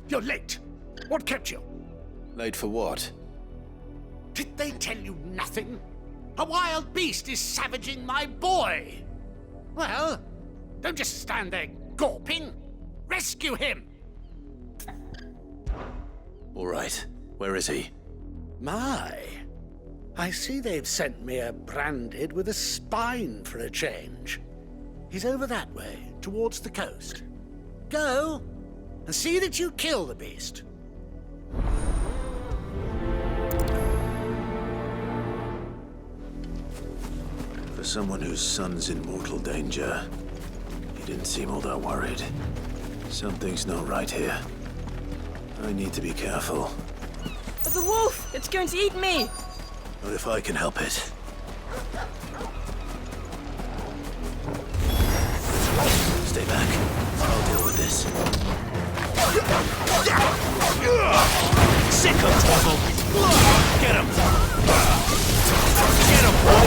You're late. What kept you? Late for what? Did they tell you nothing? A wild beast is savaging my boy. Well, don't just stand there gawping. Rescue him. All right. Where is he? My. I see they've sent me a Branded with a spine for a change. He's over that way, towards the coast. Go, and see that you kill the beast. For someone whose son's in mortal danger, he didn't seem all that worried. Something's not right here. I need to be careful. But the wolf! It's going to eat me! Not if I can help it. Stay back. I'll deal with this. Sick of Torgal. Get him. Get him, boy.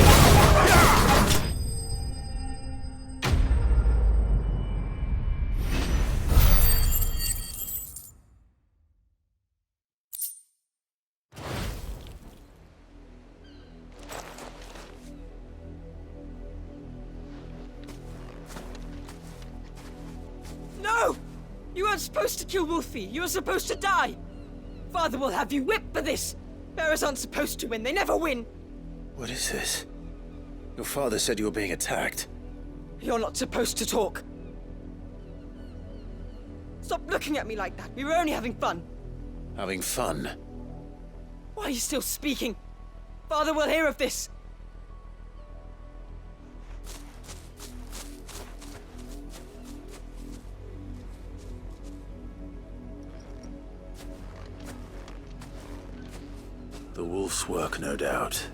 No! weren't supposed to kill Wolfie. You were supposed to die. Father will have you whipped for this. Bearers aren't supposed to win. They never win. What is this? Your father said you were being attacked. You're not supposed to talk. Stop looking at me like that. We were only having fun. Having fun? Why are you still speaking? Father will hear of this. The wolf's work, no doubt.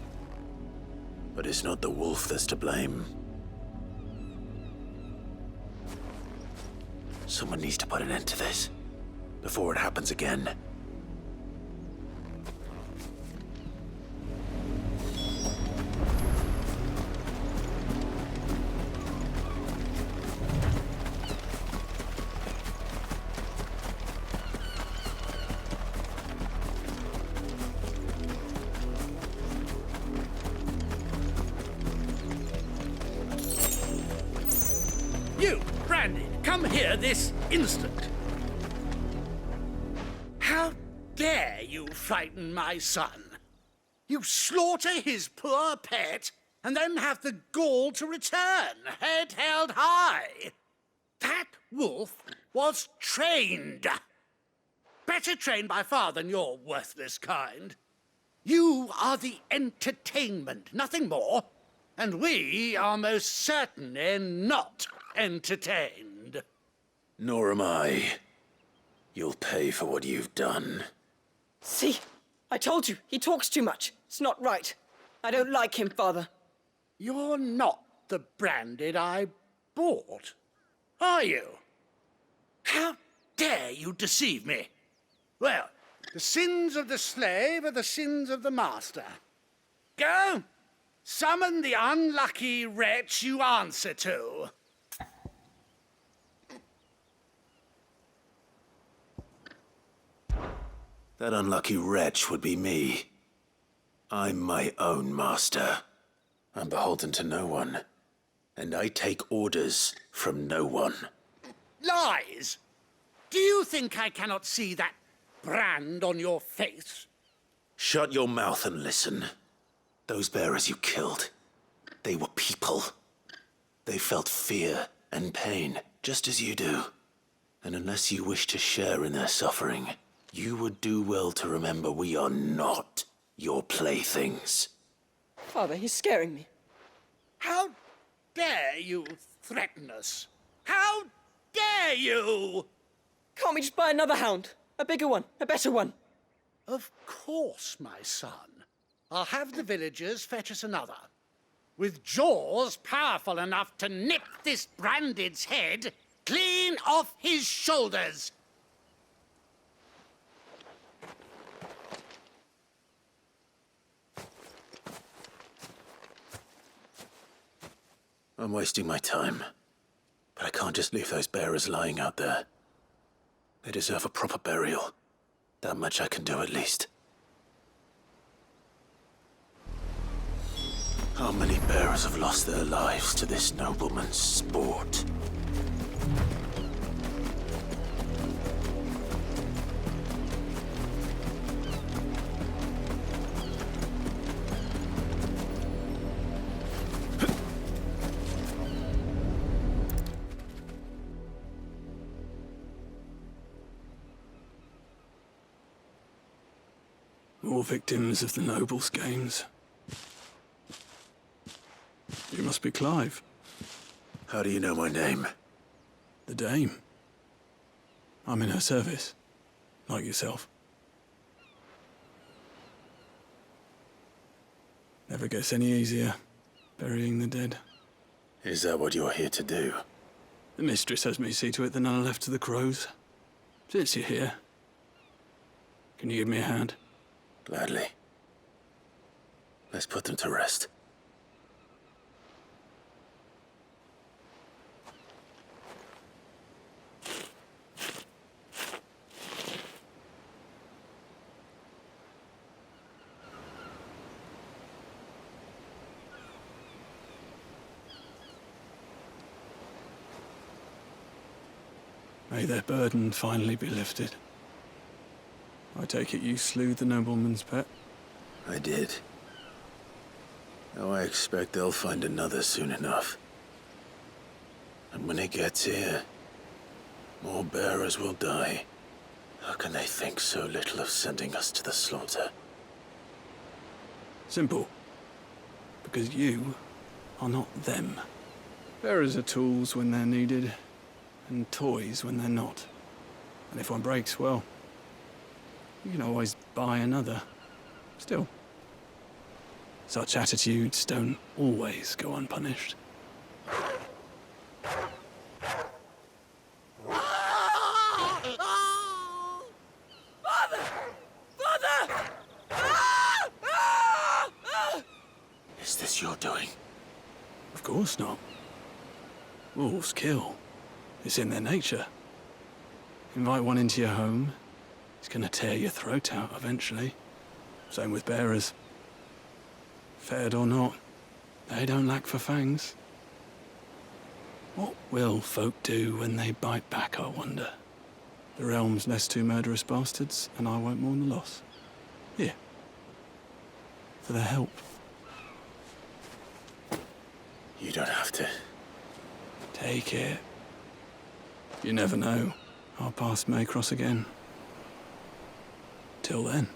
But it's not the wolf that's to blame. Someone needs to put an end to this, before it happens again. You, Brandy, come here this instant. How dare you frighten my son? You slaughter his poor pet and then have the gall to return, head held high. That wolf was trained. Better trained by far than your worthless kind. You are the entertainment, nothing more. And we are most certainly not entertained. Nor am I. You'll pay for what you've done. See? I told you, he talks too much. It's not right. I don't like him, Father. You're not the Branded I bought, are you? How dare you deceive me? Well, the sins of the slave are the sins of the master. Go! Summon the unlucky wretch you answer to. That unlucky wretch would be me. I'm my own master. I'm beholden to no one. And I take orders from no one. Lies! Do you think I cannot see that brand on your face? Shut your mouth and listen. Those bearers you killed, they were people. They felt fear and pain, just as you do. And unless you wish to share in their suffering, you would do well to remember we are not your playthings. Father, he's scaring me. How dare you threaten us? How dare you? Can't we just buy another hound? A bigger one, a better one. Of course, my son. I'll have the villagers fetch us another. With jaws powerful enough to nip this Branded's head clean off his shoulders. I'm wasting my time. But I can't just leave those bearers lying out there. They deserve a proper burial. That much I can do at least. How many bearers have lost their lives to this nobleman's sport? All victims of the nobles' games. You must be Clive. How do you know my name? The Dame. I'm in her service, like yourself. Never gets any easier, burying the dead. Is that what you're here to do? The mistress has me see to it that none are left to the crows. Since you're here, can you give me a hand? Gladly. Let's put them to rest. May their burden finally be lifted. I take it you slew the nobleman's pet? I did. Now I expect they'll find another soon enough. And when it gets here, more bearers will die. How can they think so little of sending us to the slaughter? Simple. Because you are not them. Bearers are tools when they're needed, and toys when they're not. And if one breaks, well, you can always buy another. Still, such attitudes don't always go unpunished. Is this your doing? Of course not. Wolves kill. It's in their nature. Invite one into your home, he's gonna tear your throat out eventually. Same with bearers. Fed or not, they don't lack for fangs. What will folk do when they bite back, I wonder? The realm's less two murderous bastards, and I won't mourn the loss. Here. For their help. You don't have to. Take it. You never know. Our paths may cross again. Till then.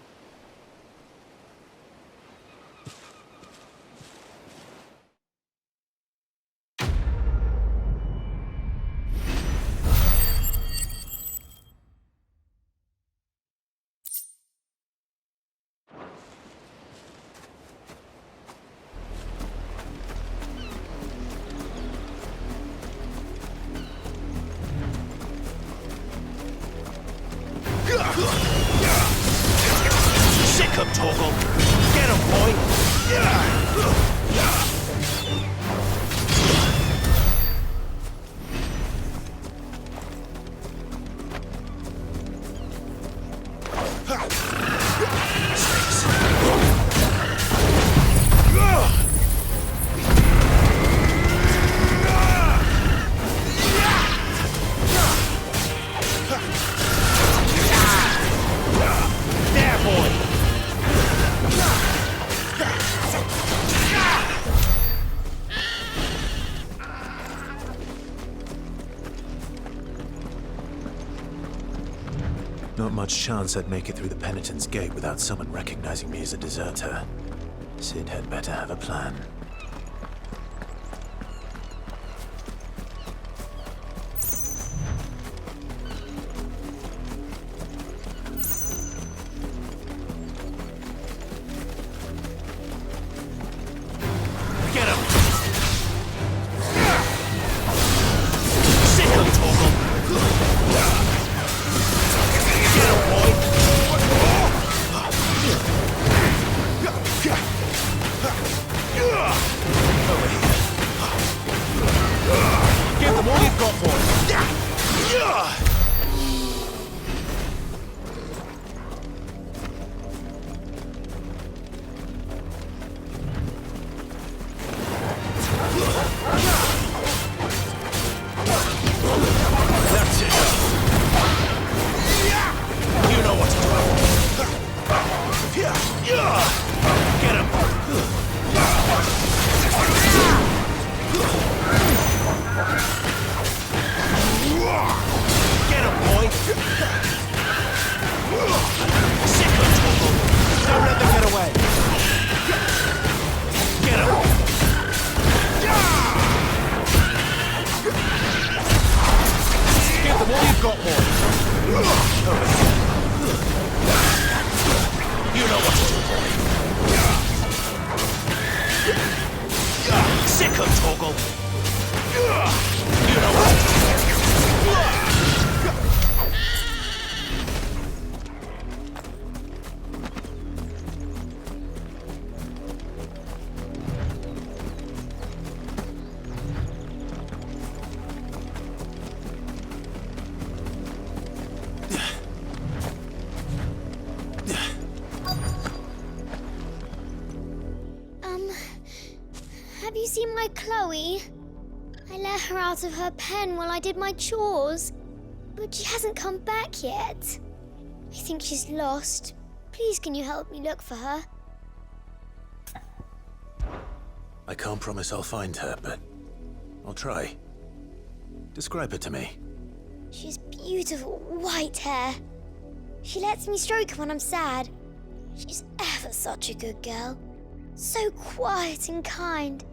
Sick him, Torgal! Get him, boy! There, boy! Not much chance I'd make it through the Penitent's Gate without someone recognizing me as a deserter. Cid had better have a plan. Get him! Sick him, Torgal! Get him, boy! Give them all you've got, boy! That's it. You know what to do. Get him. Get him, boy. Sick him, Torgal. Don't let them get away. Get him. Give them all you've got, boy. You know what to do, boy. Sick him, Torgal. You know what to do. Have you seen my Chloe? I let her out of her pen while I did my chores. But she hasn't come back yet. I think she's lost. Please, can you help me look for her? I can't promise I'll find her, but I'll try. Describe her to me. She has beautiful white hair. She lets me stroke her when I'm sad. She's ever such a good girl. So quiet and kind.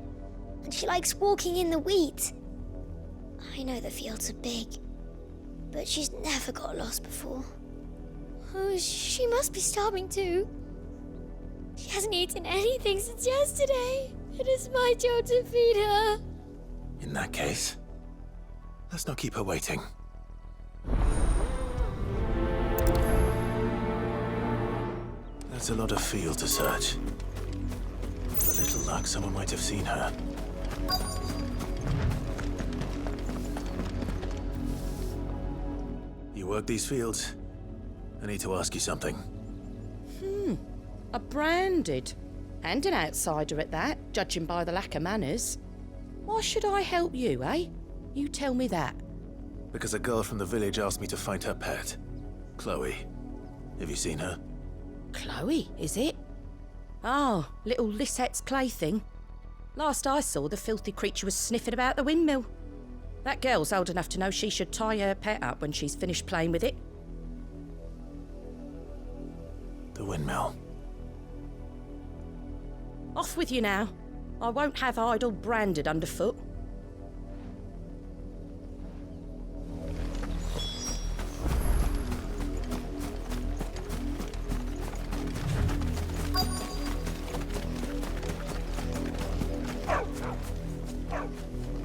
And she likes walking in the wheat. I know the fields are big, but she's never got lost before. Oh, she must be starving too. She hasn't eaten anything since yesterday. It is my job to feed her. In that case, let's not keep her waiting. That's a lot of field to search. With a little luck, someone might have seen her. You work these fields? I need to ask you something. A branded. And an outsider at that, judging by the lack of manners. Why should I help you, eh? You tell me that. Because a girl from the village asked me to find her pet, Chloe. Have you seen her? Chloe, is it? Oh, little Lisette's plaything. Last I saw, the filthy creature was sniffing about the windmill. That girl's old enough to know she should tie her pet up when she's finished playing with it. The windmill. Off with you now. I won't have idle branded underfoot.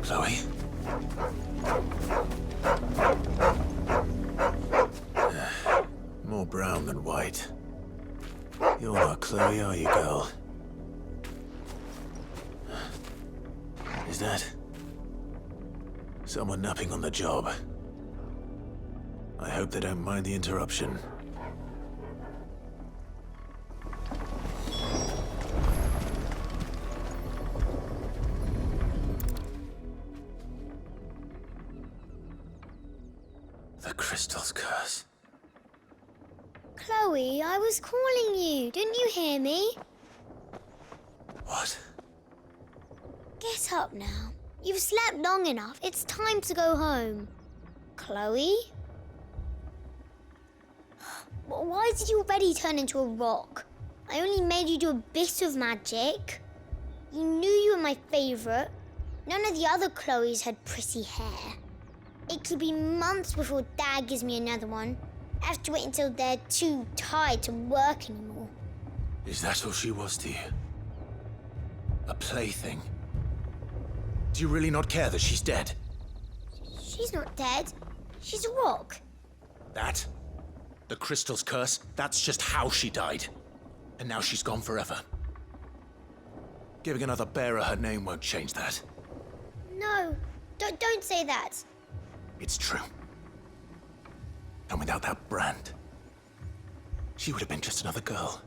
Chloe? More brown than white. You're not Chloe, are you, girl? Is that someone napping on the job? I hope they don't mind the interruption. The crystal's curse. Chloe, I was calling you. Didn't you hear me? What? Get up now. You've slept long enough. It's time to go home. Chloe? Why did you already turn into a rock? I only made you do a bit of magic. You knew you were my favourite. None of the other Chloes had pretty hair. It could be months before Dad gives me another one. I have to wait until they're too tired to work anymore. Is that all she was to you? A plaything? Do you really not care that she's dead? She's not dead. She's a rock. That? The crystal's curse? That's just how she died. And now she's gone forever. Giving another bearer her name won't change that. No, don't say that. It's true. And without that brand, she would have been just another girl.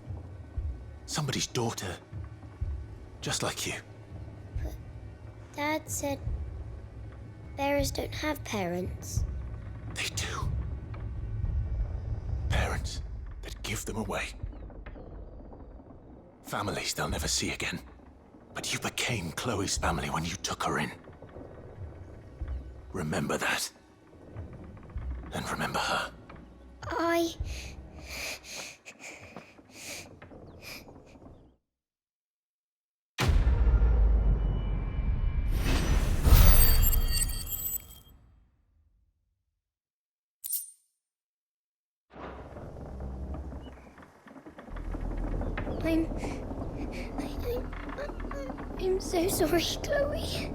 Somebody's daughter. Just like you. Dad said bearers don't have parents. They do. Parents that give them away. Families they'll never see again. But you became Chloe's family when you took her in. Remember that. And remember her. I'm so sorry, Chloe.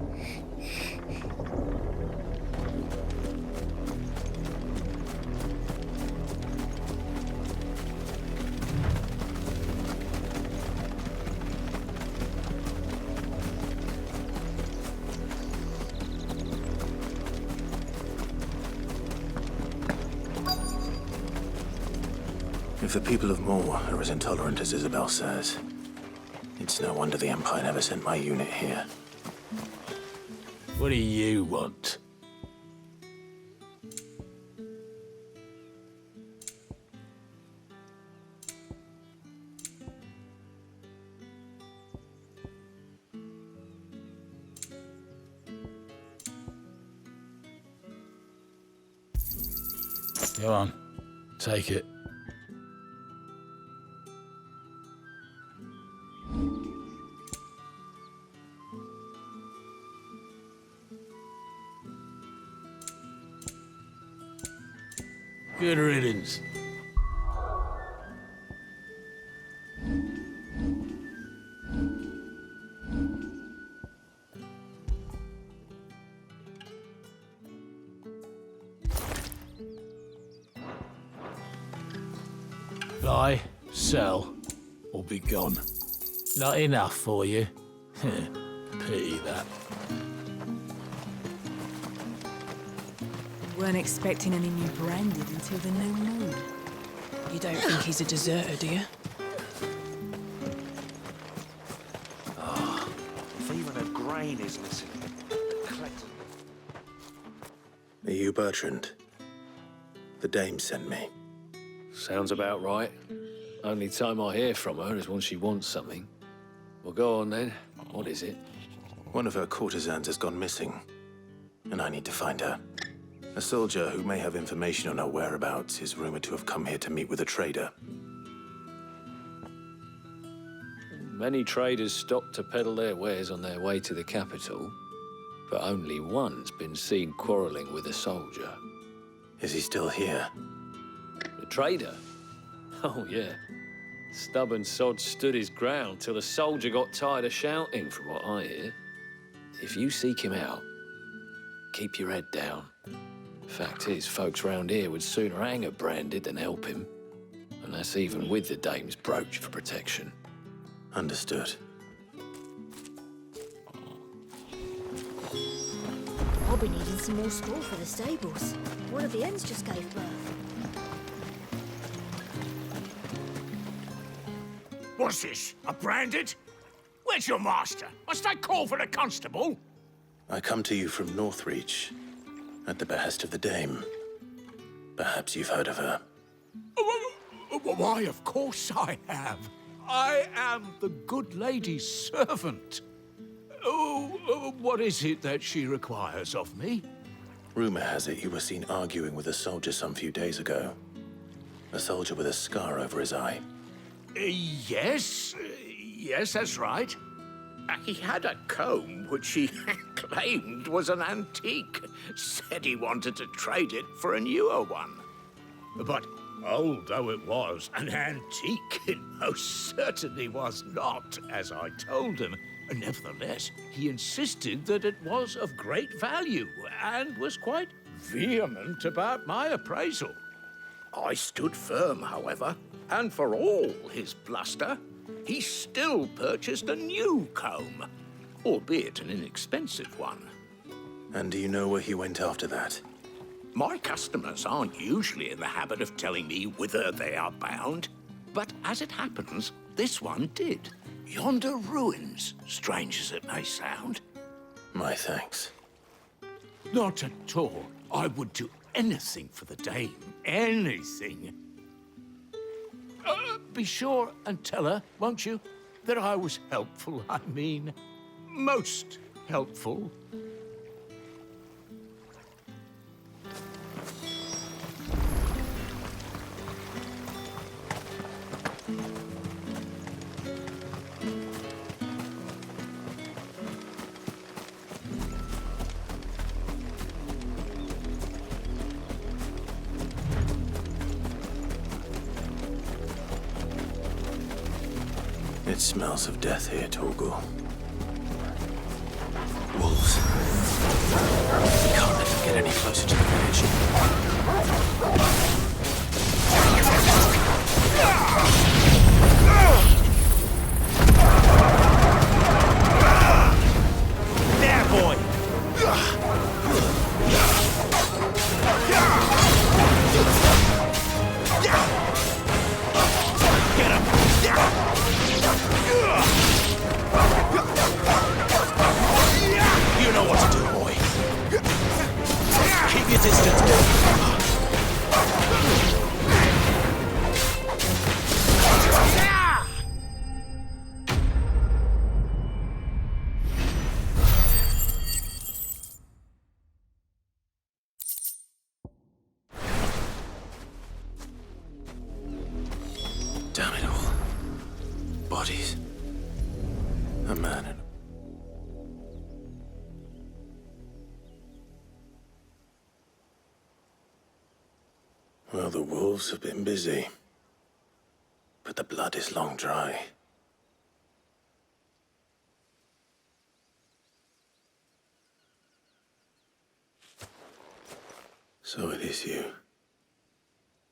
If the people of Moor are as intolerant as Isabel says, it's no wonder the Empire never sent my unit here. What do you want? Go on. Take it. Good riddance. Buy, sell, or be gone. Not enough for you? Pity that. Weren't expecting any new branded until the new moon. You don't think he's a deserter, do you? If even a grain is missing, Are you Bertrand? The dame sent me. Sounds about right. Only time I hear from her is when she wants something. Well, go on then. What is it? One of her courtesans has gone missing, and I need to find her. A soldier who may have information on her whereabouts is rumored to have come here to meet with a trader. Many traders stop to peddle their wares on their way to the capital, but only one's been seen quarreling with a soldier. Is he still here? The trader? Oh, yeah. Stubborn sod stood his ground till the soldier got tired of shouting, from what I hear. If you seek him out, keep your head down. Fact is, folks round here would sooner hang a Branded than help him. And that's even with the dame's brooch for protection. Understood. I'll be needing some more straw for the stables. One of the hens just gave birth. What's this? A Branded? Where's your master? Must I call for a constable? I come to you from Northreach, at the behest of the dame. Perhaps you've heard of her. Why, of course I have. I am the good lady's servant. What is it that she requires of me? Rumor has it you were seen arguing with a soldier some few days ago. A soldier with a scar over his eye. Yes, that's right. He had a comb which he claimed was an antique. Said he wanted to trade it for a newer one. But old though it was, an antique it most certainly was not, as I told him. Nevertheless, he insisted that it was of great value and was quite vehement about my appraisal. I stood firm, however, and for all his bluster, he still purchased a new comb, albeit an inexpensive one. And do you know where he went after that? My customers aren't usually in the habit of telling me whither they are bound, but as it happens, this one did. Yonder ruins, strange as it may sound. My thanks. Not at all. I would do anything for the dame. Anything. Be sure and tell her, won't you, that I was helpful. I mean, most helpful. It smells of death here, Torgal. Wolves. We can't let them get any closer to the village. There, boy! Get him! You know what to do, boy. Keep your distance. bodies. A man and... Well, the wolves have been busy. But the blood is long dry. So it is you,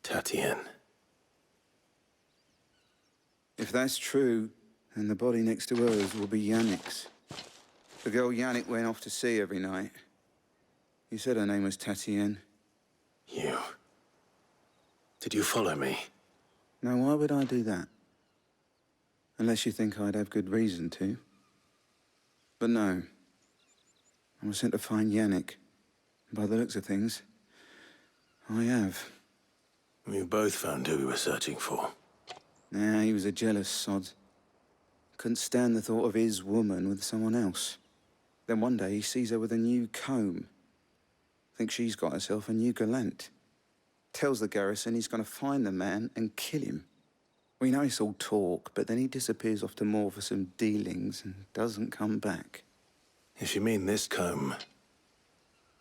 Tatien. If that's true, then the body next to hers will be Yannick's. The girl Yannick went off to see every night. You said her name was Tatien. You... Did you follow me? Now, why would I do that? Unless you think I'd have good reason to. But no. I was sent to find Yannick. By the looks of things, I have. We both found who we were searching for. Nah, he was a jealous sod. Couldn't stand the thought of his woman with someone else. Then one day he sees her with a new comb. Thinks she's got herself a new gallant. Tells the garrison he's going to find the man and kill him. We know it's all talk, but then he disappears off to Moor for some dealings and doesn't come back. If you mean this comb,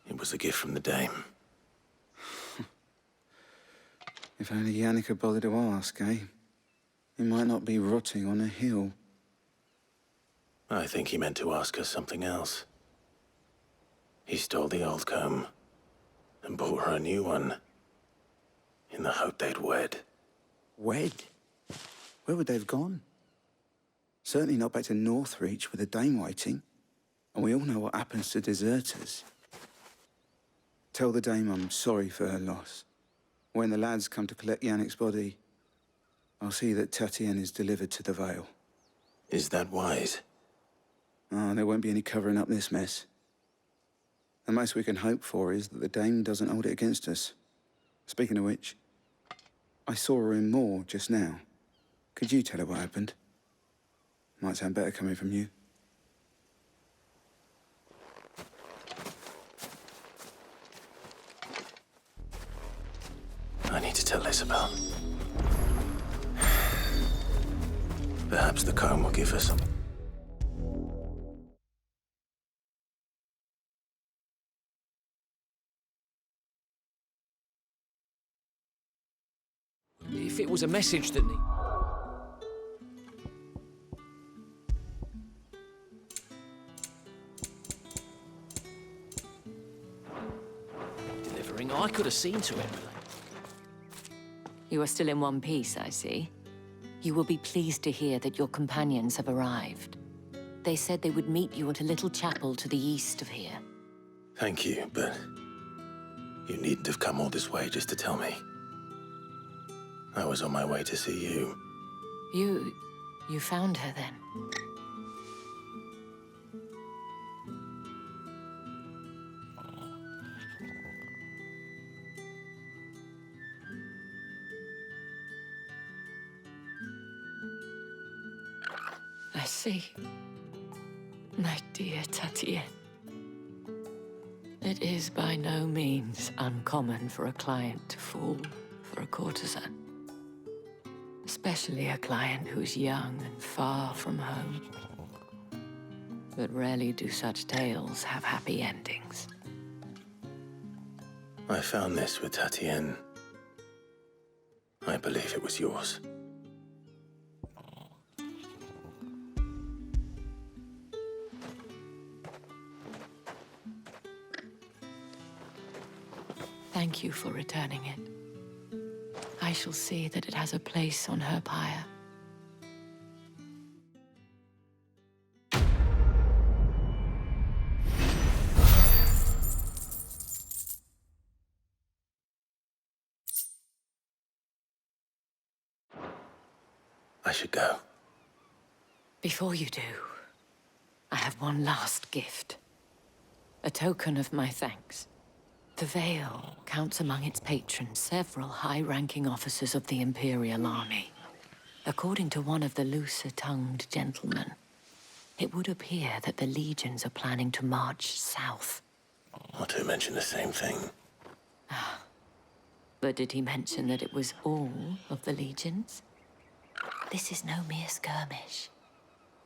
it was a gift from the Dame. If only Yannick had bothered to ask, eh? He might not be rotting on a hill. I think he meant to ask her something else. He stole the old comb and bought her a new one in the hope they'd wed. Wed? Where would they have gone? Certainly not back to Northreach with the Dame waiting. And we all know what happens to deserters. Tell the Dame I'm sorry for her loss. When the lads come to collect Yannick's body, I'll see that Tatien is delivered to the Vale. Is that wise? Oh, there won't be any covering up this mess. The most we can hope for is that the Dame doesn't hold it against us. Speaking of which, I saw her in Moor just now. Could you tell her what happened? Might sound better coming from you. I need to tell Isabel. Perhaps the comb will give her some... If it was a message that delivering, I could have seen to it. You are still in one piece, I see. You will be pleased to hear that your companions have arrived. They said they would meet you at a little chapel to the east of here. Thank you, but you needn't have come all this way just to tell me. I was on my way to see you. You found her then? I see. My dear Tatien. It is by no means uncommon for a client to fall for a courtesan. Especially a client who's young and far from home. But rarely do such tales have happy endings. I found this with Tatien. I believe it was yours. Thank you for returning it. I shall see that it has a place on her pyre. I should go. Before you do, I have one last gift. A token of my thanks. The Vale counts among its patrons several high-ranking officers of the Imperial Army. According to one of the looser-tongued gentlemen, it would appear that the legions are planning to march south. Not to mention the same thing. But did he mention that it was all of the legions? This is no mere skirmish.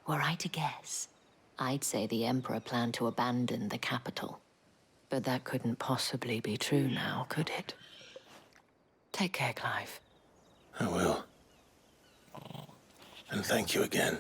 Were I to guess, I'd say the Emperor planned to abandon the capital. But that couldn't possibly be true now, could it? Take care, Clive. I will. And thank you again.